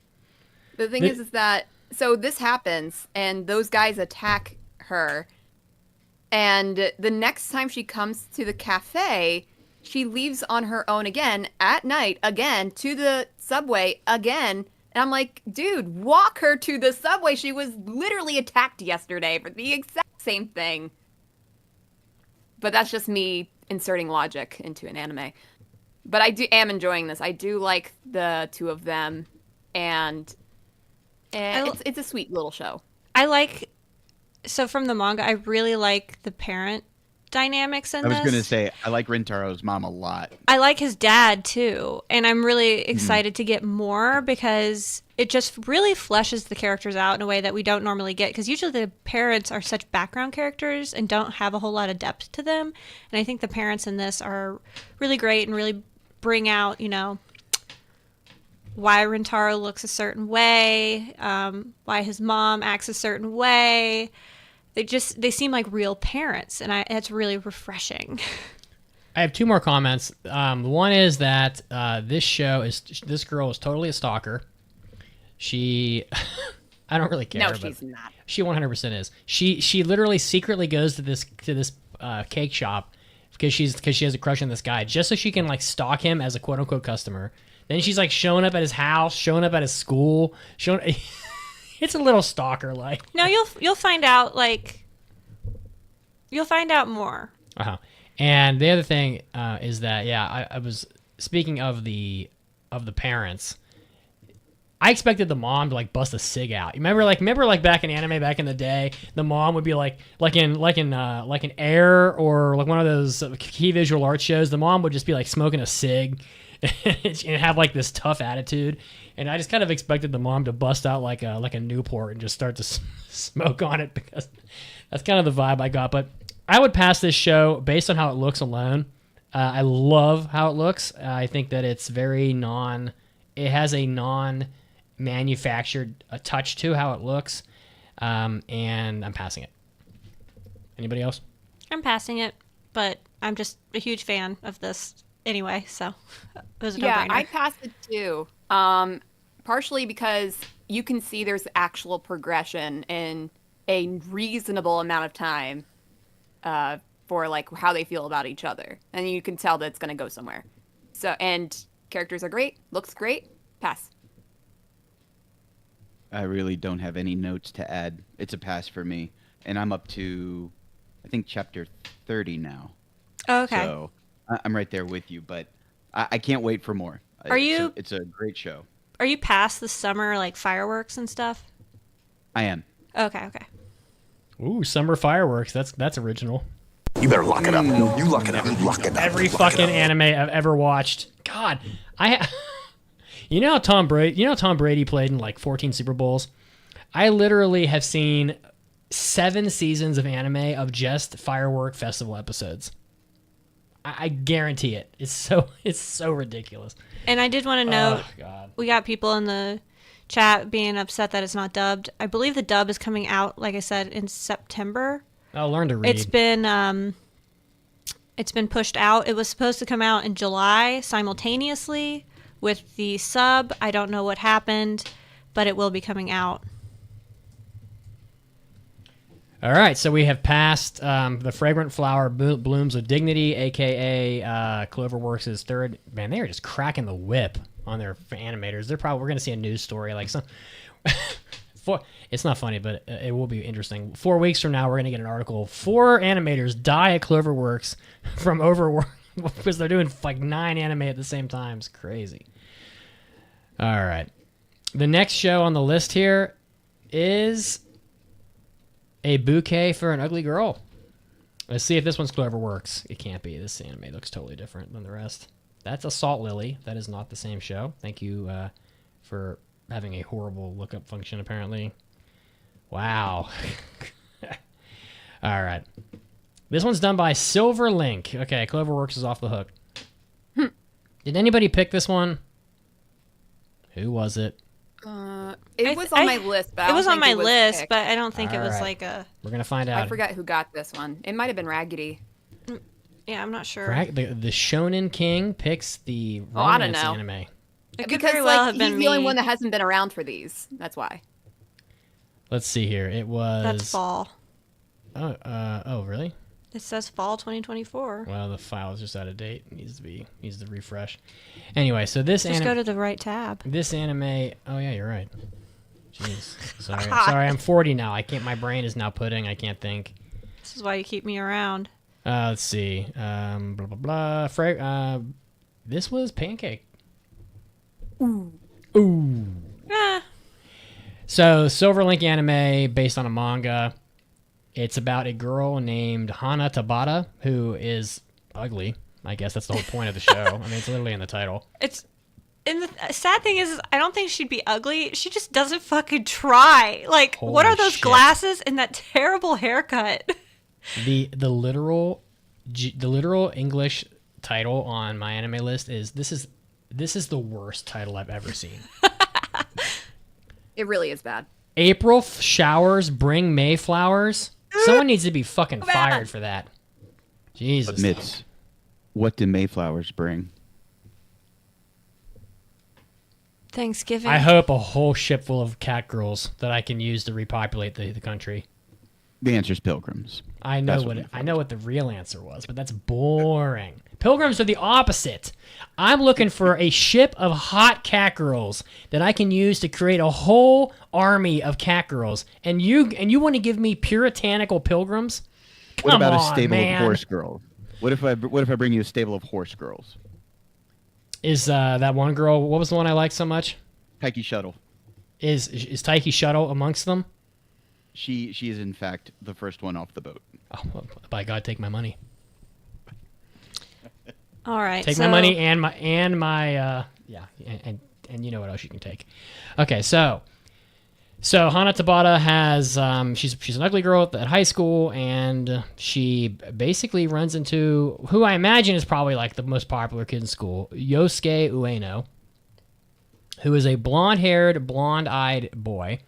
The thing is that, so this happens, and those guys attack her, and the next time she comes to the cafe, she leaves on her own again, at night, again, to the subway, again. And I'm like, dude, walk her to the subway. She was literally attacked yesterday for the exact same thing. But that's just me inserting logic into an anime. But I am enjoying this. I do like the two of them, and it's a sweet little show. So from the manga, I really like the parent dynamics in this. I was going to say, I like Rintaro's mom a lot. I like his dad too, and I'm really excited to get more because it just really fleshes the characters out in a way that we don't normally get, because usually the parents are such background characters and don't have a whole lot of depth to them, and I think the parents in this are really great and really bring out, why Rintaro looks a certain way, why his mom acts a certain way. They seem like real parents, and it's really refreshing. I have 2 more comments. One is that this girl is totally a stalker. She, I don't really care. No, she's not. She 100% is. She literally secretly goes to this cake shop because she has a crush on this guy just so she can like stalk him as a quote unquote customer. Then she's like showing up at his house, showing up at his school, It's a little stalker like. No, you'll find out you'll find out more. Uh-huh. And the other thing is that I was speaking of the parents. I expected the mom to like bust a cig out. Remember back in anime back in the day, the mom would be like in Air or like one of those key visual arts shows. The mom would just be like smoking a cig and have like this tough attitude. And I just kind of expected the mom to bust out like a Newport and just start to smoke on it, because that's kind of the vibe I got. But I would pass this show based on how it looks alone. I love how it looks. I think that it's very it has a manufactured a touch to how it looks, and I'm passing it. Anybody else? I'm passing it, but I'm just a huge fan of this anyway, so it was a no-brainer. I passed it too. Partially because you can see there's actual progression in a reasonable amount of time for like how they feel about each other, and you can tell that it's going to go somewhere. So, and characters are great, looks great. Pass. I really don't have any notes to add. It's a pass for me, and I'm up to, I think, chapter 30 now. Oh, okay. So I'm right there with you, but I can't wait for more. It's a great show. Are you past the summer, like, fireworks and stuff? I am. Okay. Ooh, summer fireworks. That's original. You better lock it up. You lock it up. Lock it up. Every fucking anime I've ever watched. God, you know how Tom Brady played in like 14 Super Bowls? I literally have seen 7 seasons of anime of just firework festival episodes. I guarantee it. It's so ridiculous. And I did want to note, we got people in the chat being upset that it's not dubbed. I believe the dub is coming out, like I said, in September. I'll learn to read. It's been pushed out. It was supposed to come out in July simultaneously with the sub. I don't know what happened, but it will be coming out. All right, so we have passed the Fragrant Flower Blooms with Dignity, a.k.a. Cloverworks' third. Man, they are just cracking the whip on their animators. We're going to see a news story like some. It's not funny, but it will be interesting. 4 weeks from now, we're going to get an article. 4 animators die at Cloverworks from overwork because they're doing like 9 anime at the same time. It's crazy. All right. The next show on the list here is A Bouquet for an Ugly Girl. Let's see if this one's Cloverworks. It can't be. This anime looks totally different than the rest. That's Assault Lily. That is not the same show. Thank you for having a horrible lookup function, apparently. Wow. All right. This one's done by Silver Link. Okay, Cloverworks is off the hook. Did anybody pick this one? Who was it? It was on my list, but it was on my was list, picked. but I don't think it was All right. like a. We're gonna find out. I forgot who got this one. It might have been Raggedy. Yeah, I'm not sure. The Shonen King picks the I don't romance know. anime. It could Because very well like have been he's the only me. one that hasn't been around for these. That's why. Let's see here. It was. That's fall. Oh, really? It says fall 2024. Well, the file is just out of date. It needs to refresh. Anyway, so this Just go to the right tab. This anime. Oh yeah, you're right. Jeez, sorry. I'm 40 now. I can't. My brain is now pudding. I can't think. This is why you keep me around. Let's see. Blah blah blah. This was Pancake. Ooh. So Silver Link anime based on a manga. It's about a girl named Hana Tabata who is ugly. I guess that's the whole point of the show. I mean, it's literally in the title. And the sad thing is, I don't think she'd be ugly. She just doesn't fucking try. Like, what are those shit. glasses and that terrible haircut? The literal English title on my anime list is this is the worst title I've ever seen. It really is bad. April showers bring May flowers. Someone needs to be fucking fired for that. Jesus. Admits, what do Mayflowers bring? Thanksgiving. I hope a whole ship full of cat girls that I can use to repopulate the country. The answer's pilgrims. I know what the real answer was, but that's boring. Pilgrims are the opposite. I'm looking for a ship of hot cat girls that I can use to create a whole army of cat girls. And you want to give me puritanical pilgrims? Come What about on, a stable man. of horse girls? What if I bring you a stable of horse girls? Is that one girl? What was the one I liked so much? Taiki Shuttle. Is Taiki Shuttle amongst them? She is in fact the first one off the boat. Oh, well, by God, take my money. All right. Take my money and my yeah, and you know what else you can take. Okay, so Hana Tabata has she's an ugly girl at high school, and she basically runs into who I imagine is probably like the most popular kid in school, Yosuke Ueno, who is a blonde-haired, blonde-eyed boy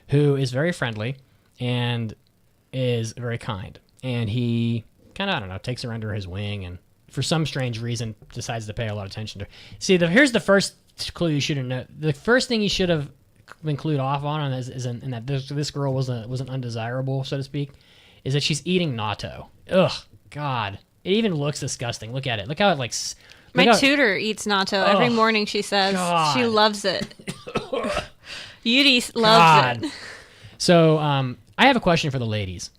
who is very friendly and is very kind. And he kind of, I don't know, takes her under his wing and for some strange reason decides to pay a lot of attention to her. See, here's the first clue you should have known. The first thing you should have been clued off on is in that this girl wasn't undesirable, so to speak, is that she's eating natto. Ugh, God. It even looks disgusting. Look at it. Look how it like... My tutor eats natto every morning, she says. God. She loves it. Yudi loves it. So, I have a question for the ladies.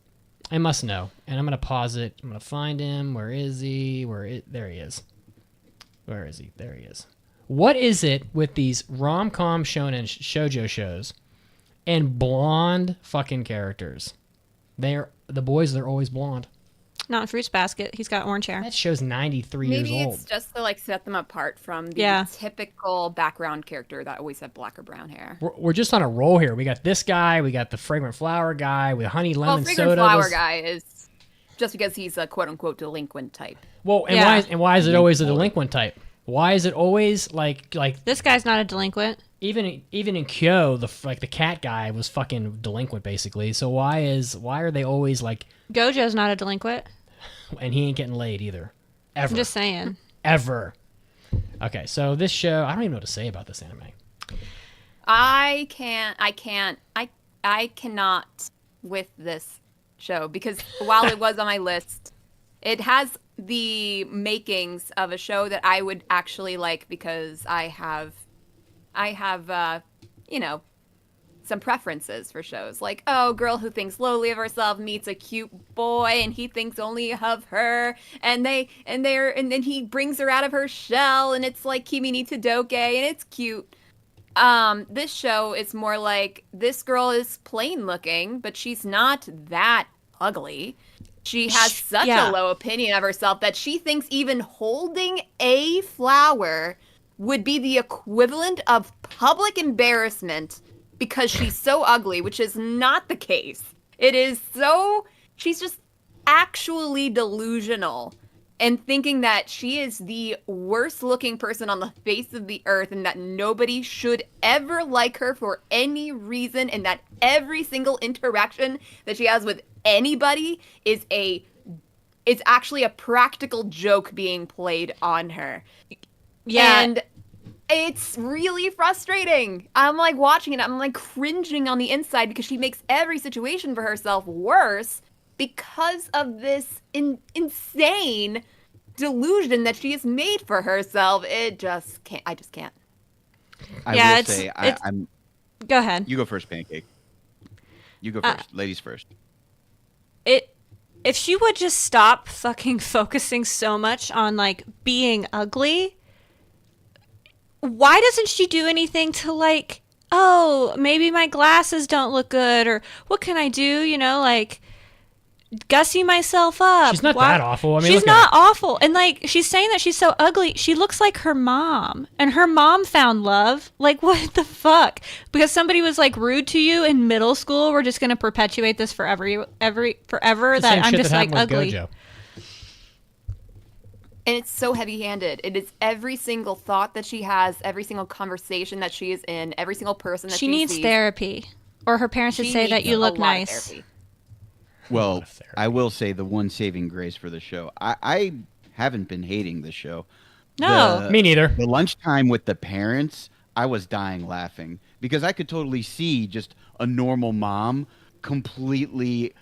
I must know. And I'm going to pause it. I'm going to find him. Where is he? There he is. Where is he? There he is. What is it with these rom-com shonen shoujo shows and blonde fucking characters? The boys, they're always blonde. Not in Fruits Basket. He's got orange hair. That show's 93 years old. Maybe it's just to like set them apart from the typical background character that always had black or brown hair. We're just on a roll here. We got this guy. We got the Fragrant Flower guy with honey lemon soda. Fragrant Flower guy is just because he's a quote unquote delinquent type. Well, and why is it always a delinquent type? Why is it always like this guy's not a delinquent? Even in Kyo, the cat guy was fucking delinquent basically. So why are they always like Gojo's not a delinquent? And he ain't getting laid either. Ever. I'm just saying. Ever. Okay, so this show, I don't even know what to say about this anime. I cannot with this show because while it was on my list, it has the makings of a show that I would actually like because I have some preferences for shows. Like, girl who thinks lowly of herself meets a cute boy and he thinks only of her and then he brings her out of her shell and it's like Kimi ni Todoke and it's cute. This show is more like this girl is plain looking, but she's not that ugly. She has such a low opinion of herself that she thinks even holding a flower would be the equivalent of public embarrassment because she's so ugly, which is not the case. She's just actually delusional and thinking that she is the worst looking person on the face of the earth and that nobody should ever like her for any reason and that every single interaction that she has with anybody is actually a practical joke being played on her. Yeah. And it's really frustrating. I'm like watching it. I'm like cringing on the inside because she makes every situation for herself worse because of this insane delusion that she has made for herself. I just can't. I will say, I'm. Go ahead. You go first, Pancake. You go first. Ladies first. If she would just stop fucking focusing so much on like being ugly, why doesn't she do anything to like, maybe my glasses don't look good or what can I do? Like gussy myself up. She's not that awful. I mean, she's not awful. And like, she's saying that she's so ugly. She looks like her mom and her mom found love. Like what the fuck? Because somebody was like rude to you in middle school. We're just going to perpetuate this forever that I'm just like ugly. Gojo. And it's so heavy-handed. It is every single thought that she has, every single conversation that she is in, every single person that she needs sees. Therapy. Or her parents would say that you look nice. Well, I will say the one saving grace for the show. I haven't been hating the show. No. Me neither. The lunchtime with the parents, I was dying laughing because I could totally see just a normal mom completely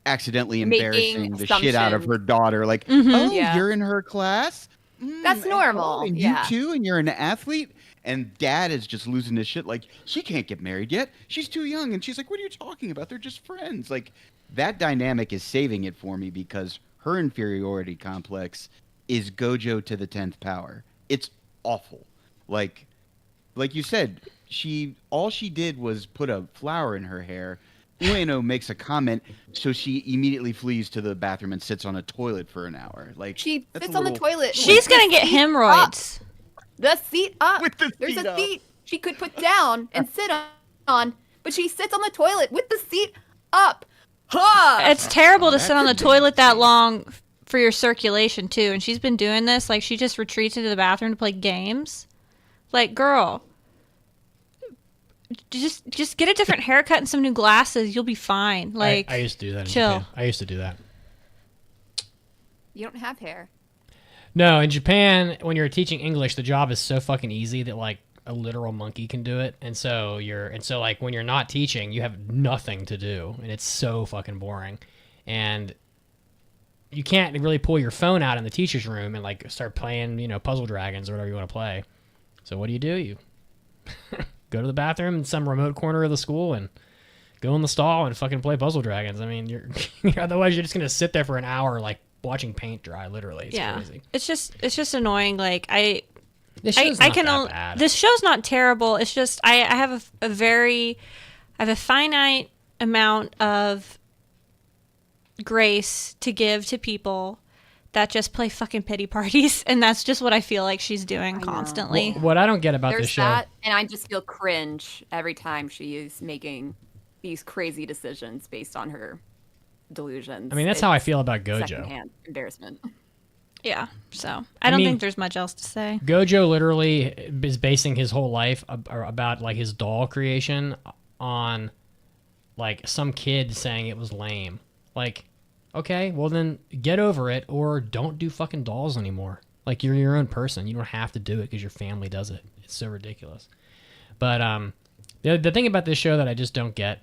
accidentally embarrassing the shit out of her daughter. Like, you're in her class? That's normal. And you too? And you're an athlete? And dad is just losing his shit. Like, she can't get married yet. She's too young. And she's like, what are you talking about? They're just friends. Like, that dynamic is saving it for me because her inferiority complex is Gojo to the 10th power. It's awful. Like you said, all she did was put a flower in her hair. Ueno makes a comment, so she immediately flees to the bathroom and sits on a toilet for an hour. Like she sits on the toilet. She's gonna get hemorrhoids. The seat up. There's a seat she could put down and sit on, but she sits on the toilet with the seat up. It's terrible to sit on the toilet that long for your circulation too. And she's been doing this. Like she just retreats into the bathroom to play games. Like, girl, just get a different haircut and some new glasses. You'll be fine. Like I used to do that. Chill. I used to do that. You don't have hair. No, in Japan, when you're teaching English, the job is so fucking easy that like a literal monkey can do it. And so like when you're not teaching, you have nothing to do, and it's so fucking boring. And you can't really pull your phone out in the teacher's room and like start playing, Puzzle Dragons or whatever you want to play. So what do? You go to the bathroom in some remote corner of the school and go in the stall and fucking play Puzzle Dragons. I mean, you're otherwise you're just gonna sit there for an hour like watching paint dry. Literally, it's crazy. It's just annoying. Like this show's not that bad. This show's not terrible. It's just I have I have a finite amount of grace to give to people that just play fucking pity parties, and that's just what I feel like she's doing constantly. What I don't get about There's this show, that, and I just feel cringe every time she is making these crazy decisions based on her delusions. I mean, that's how I feel about Gojo. Secondhand embarrassment. Yeah, so I don't think there's much else to say. Gojo literally is basing his whole life about like his doll creation on like some kid saying it was lame. Like, okay, well then get over it or don't do fucking dolls anymore. Like, you're your own person. You don't have to do it because your family does it. It's so ridiculous. But the thing about this show that I just don't get,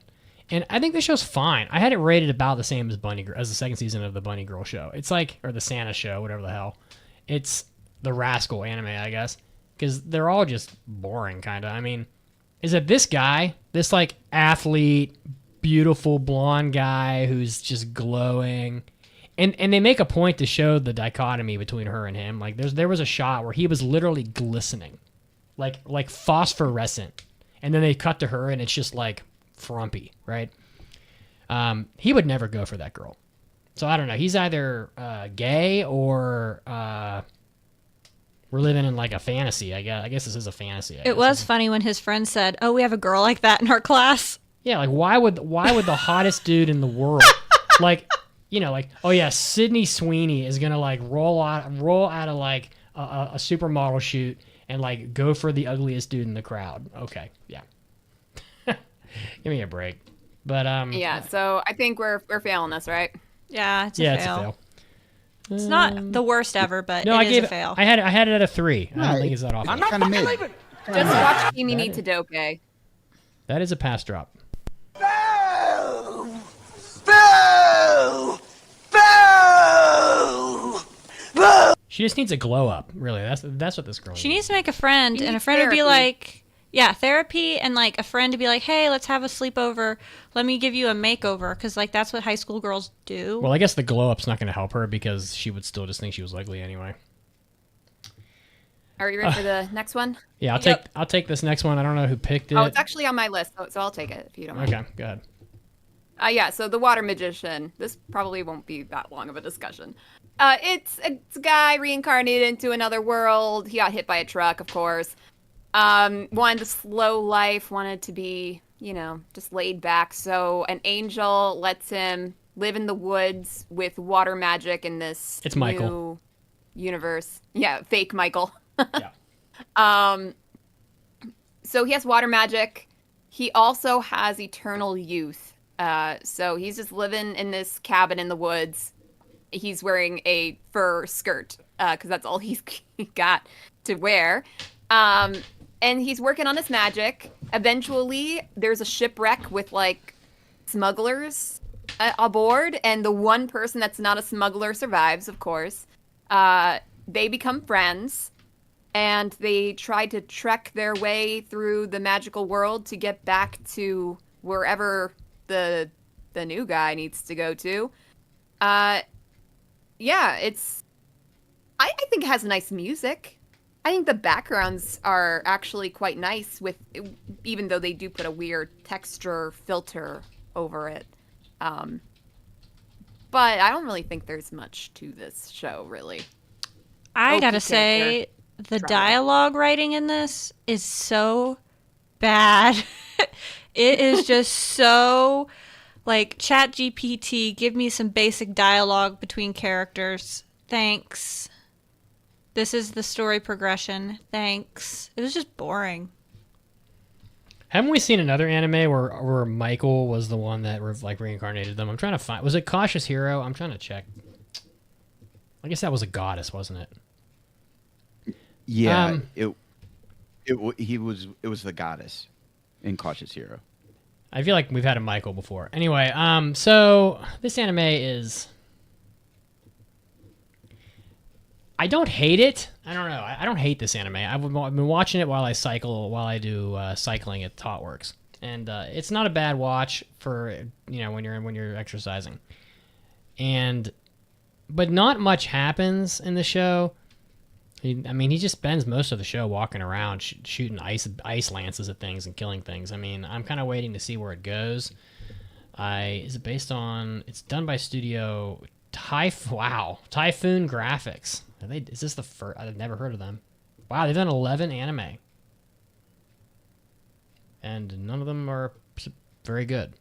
and I think this show's fine. I had it rated about the same as the second season of the Bunny Girl show. It's like, or the Santa show, whatever the hell. It's the Rascal anime, I guess, because they're all just boring, kind of. I mean, is it this guy, this like athlete, beautiful blonde guy who's just glowing, and they make a point to show the dichotomy between her and him. Like there was a shot where he was literally glistening, like phosphorescent, and then they cut to her and it's just like frumpy, right? He would never go for that girl. So I don't know. He's either gay or we're living in like a fantasy. I guess this is a fantasy. It was funny when his friend said, "Oh, we have a girl like that in our class." Yeah, like why would the hottest dude in the world, like, like, oh yeah, Sydney Sweeney is gonna like roll out of like a supermodel shoot and like go for the ugliest dude in the crowd. Okay, yeah, give me a break. But yeah, so I think we're failing this, right? Yeah, it's a yeah, fail. it's a fail. It's not the worst ever, but no, it is a fail. I had it at a 3. I don't think it's that awful. I'm not fucking leaving. Just watch Kimi ni Todoke. That is a pass drop. Boo! Boo! Boo! Boo! She just needs a glow up. Really, that's what this girl. She needs to make a friend, She and a needs friend would be therapy. like, yeah, therapy, and like a friend to be like, hey, let's have a sleepover. Let me give you a makeover, because like that's what high school girls do. Well, I guess the glow up's not going to help her because she would still just think she was ugly anyway. Are you ready for the next one? Yeah, I'll take this next one. I don't know who picked it. Oh, it's actually on my list, so I'll take it if you don't mind. Okay, go ahead. Yeah, so the water magician. This probably won't be that long of a discussion. It's a guy reincarnated into another world. He got hit by a truck, of course. Wanted a slow life, wanted to be, just laid back. So an angel lets him live in the woods with water magic in this It's new Michael. universe. Yeah, fake Michael. Yeah. So he has water magic. He also has eternal youth. So he's just living in this cabin in the woods. He's wearing a fur skirt because that's all he's got to wear. And he's working on his magic. Eventually, there's a shipwreck with like smugglers aboard, and the one person that's not a smuggler survives, of course. They become friends. And they try to trek their way through the magical world to get back to wherever the new guy needs to go to. Yeah, I think it has nice music. I think the backgrounds are actually quite nice even though they do put a weird texture filter over it. But I don't really think there's much to this show, really. I OP gotta say, the dialogue writing in this is so bad. It is just so like ChatGPT, give me some basic dialogue between characters. Thanks. This is the story progression. Thanks. It was just boring. Haven't we seen another anime where Michael was the one that like reincarnated them? I'm trying to find. Was it Cautious Hero? I'm trying to check. I guess that was a goddess, wasn't it? Yeah, it was the goddess in Cautious Hero. I feel like we've had a Michael before. Anyway, so this anime is. I don't hate it. I don't know. I don't hate this anime. I've been watching it while I do cycling at ThoughtWorks, and it's not a bad watch for when you're exercising, but not much happens in the show. He just spends most of the show walking around shooting ice lances at things and killing things. I mean, I'm kind of waiting to see where it goes. Is it based on? It's done by Studio Typhoon Graphics. Is this the first? I've never heard of them. Wow, they've done 11 anime, and none of them are very good.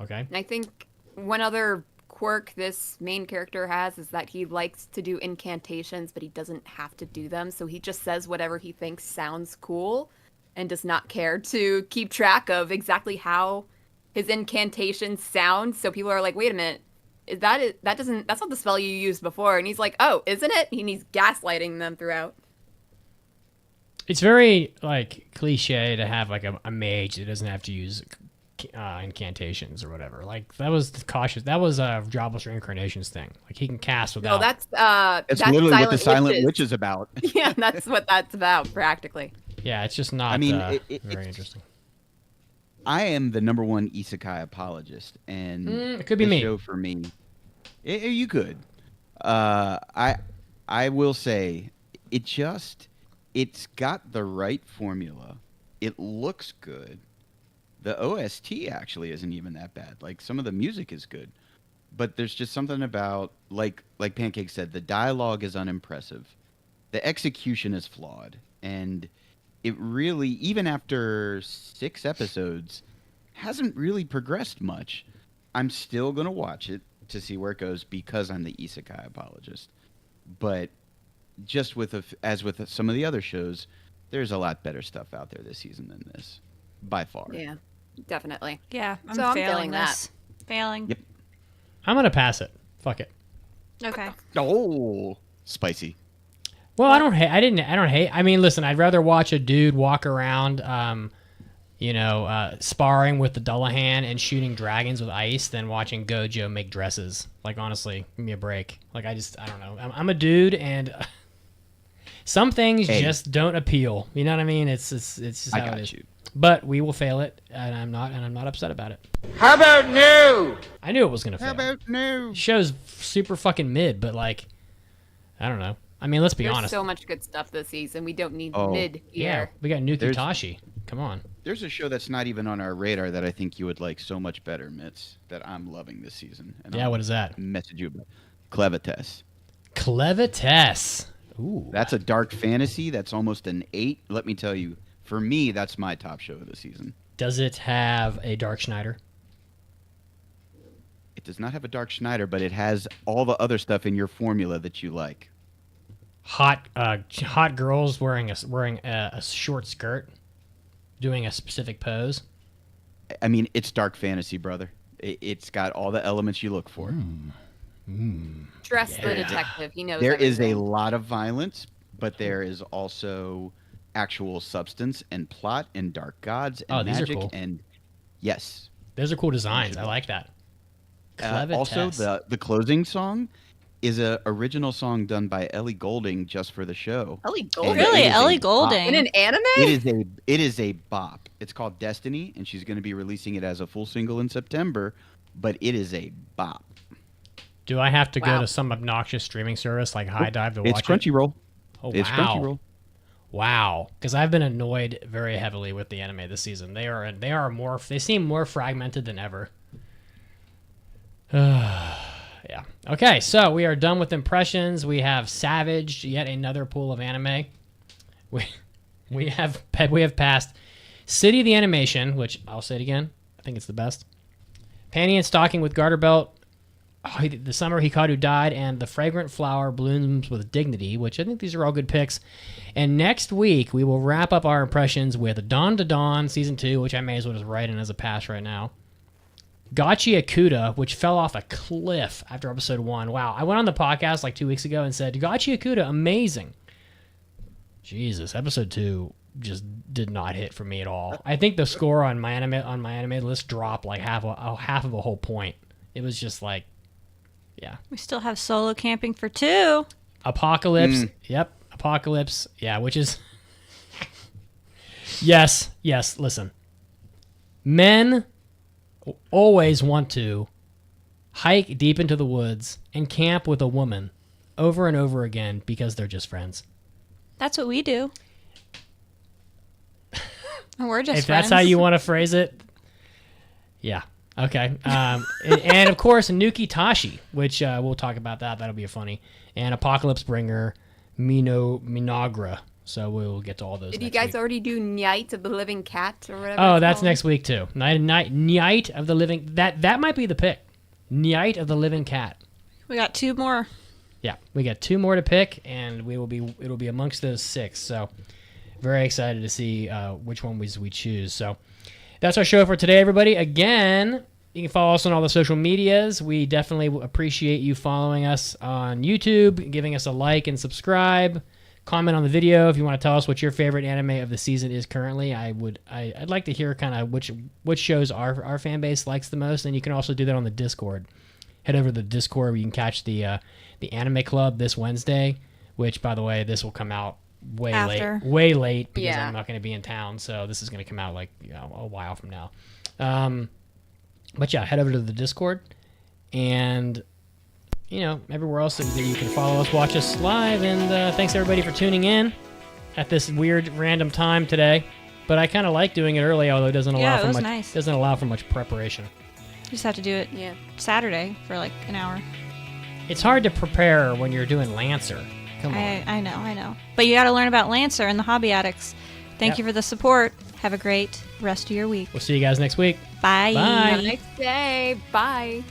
Okay. And I think one other quirk this main character has is that he likes to do incantations, but he doesn't have to do them. So he just says whatever he thinks sounds cool, and does not care to keep track of exactly how his incantations sound. So people are like, "Wait a minute. That's not the spell you used before." And he's like, "Oh, isn't it?" And he's gaslighting them throughout. It's very like cliche to have like a mage that doesn't have to use incantations or whatever. Like that was Cautious. That was a Jobless Reincarnations thing. Like he can cast without. No, that's literally Silent what the Silent Witches. Witch is about. Yeah, that's what that's about practically. Yeah, it's just not. I mean, very interesting. I am the number one isekai apologist, and it could be me. Show for me. You could. I will say it's got the right formula. It looks good. The OST actually isn't even that bad. Like some of the music is good, but there's just something about like Pancake said, the dialogue is unimpressive, the execution is flawed, and it really, even after 6 episodes, hasn't really progressed much. I'm still gonna watch it to see where it goes because I'm the isekai apologist. But just as with some of the other shows, there's a lot better stuff out there this season than this, by far. Yeah, definitely. Yeah, I'm I'm failing feeling that. this. Failing. Yep. I'm gonna pass it. Fuck it. Okay. Oh, spicy. Well, I don't hate. I mean, listen, I'd rather watch a dude walk around, sparring with the Dullahan and shooting dragons with ice than watching Gojo make dresses. Like, honestly, give me a break. Like, I don't know. I'm a dude, and some things just don't appeal. You know what I mean? It's just how it is. But we will fail it, and I'm not upset about it. How about new? I knew it was gonna fail. How about new? Show's super fucking mid, but like, I don't know. I mean, let's be There's honest. so much good stuff this season. We don't need mid Yeah, here. we got Nuki Tashi. Come on. There's a show that's not even on our radar that I think you would like so much better, Mitz, that I'm loving this season. And Yeah, what is that? Message you about Clevites. Clevites. Ooh. That's a dark fantasy. That's almost an 8. Let me tell you, for me, that's my top show of the season. Does it have a Dark Schneider? It does not have a Dark Schneider, but it has all the other stuff in your formula that you like. Hot girls wearing a short skirt, doing a specific pose. I mean, it's dark fantasy, brother. It's got all the elements you look for. Dress the detective. He knows There is everything. a lot of violence, but there is also actual substance and plot and dark gods and these are magic cool. and yes. Those are cool designs. I like that. Also, the closing song is a original song done by Ellie Goulding just for the show. Ellie And Goulding? Really? it is Ellie a Goulding? In an anime? It is a bop. It's called Destiny, and she's going to be releasing it as a full single in September, but it is a bop. Do I have to go Wow. to some obnoxious streaming service like High Dive to watch It's it? Crunchyroll. Oh, It's wow. Crunchyroll. Wow, because I've been annoyed very heavily with the anime this season. They seem more fragmented than ever. Yeah. Okay, so we are done with impressions. We have savaged yet another pool of anime. We have passed City of the Animation, which I'll say it again. I think it's the best. Panty and Stocking with Garter Belt. The Summer Hikaru Died, and The Fragrant Flower Blooms with Dignity, which I think these are all good picks. And next week, we will wrap up our impressions with Dawn to Dawn Season 2, which I may as well just write in as a pass right now. Gachi Akuta, which fell off a cliff after episode 1. Wow, I went on the podcast like 2 weeks ago and said, Gachi Akuta, amazing. Jesus, episode 2 just did not hit for me at all. I think the score on my anime list dropped like half of a whole point. It was just like, yeah. We still have Solo Camping for 2. Apocalypse. Yep. Apocalypse. Yeah, which is... Yes. Listen. Men always want to hike deep into the woods and camp with a woman over and over again because they're just friends. That's what we do. We're just if friends. that's how you want to phrase it. Yeah. Okay. And of course, Nuki Tashi, which we'll talk about that. That'll be funny. And Apocalypse Bringer, Minagra. So we'll get to all those. Did next you guys week. already do Night of the Living Cat or whatever? Oh, it's that's called? next week too. Night of the Living. That might be the pick. Night of the Living Cat. We got 2 more. Yeah, we got 2 more to pick, and it'll be amongst those 6. So very excited to see which one we choose. So that's our show for today, everybody. Again, you can follow us on all the social medias. We definitely appreciate you following us on YouTube, giving us a like and subscribe. Comment on the video if you want to tell us what your favorite anime of the season is currently. I'd like to hear kind of which shows our fan base likes the most, and you can also do that on the Discord. Head over to the Discord where you can catch the Anime Club this Wednesday, which, by the way, this will come out way late because I'm not going to be in town, so this is going to come out like a while from now. But yeah, head over to the Discord, and everywhere else that you can follow us, watch us live, and thanks everybody for tuning in at this weird random time today. But I kind of like doing it early, although it doesn't allow for much preparation. You just have to do it Saturday for like an hour. It's hard to prepare when you're doing Lancer. Come on. I know. But you got to learn about Lancer and the Hobby Addicts. Thank you for the support. Have a great rest of your week. We'll see you guys next week. Bye. Bye. Have a nice day. Bye.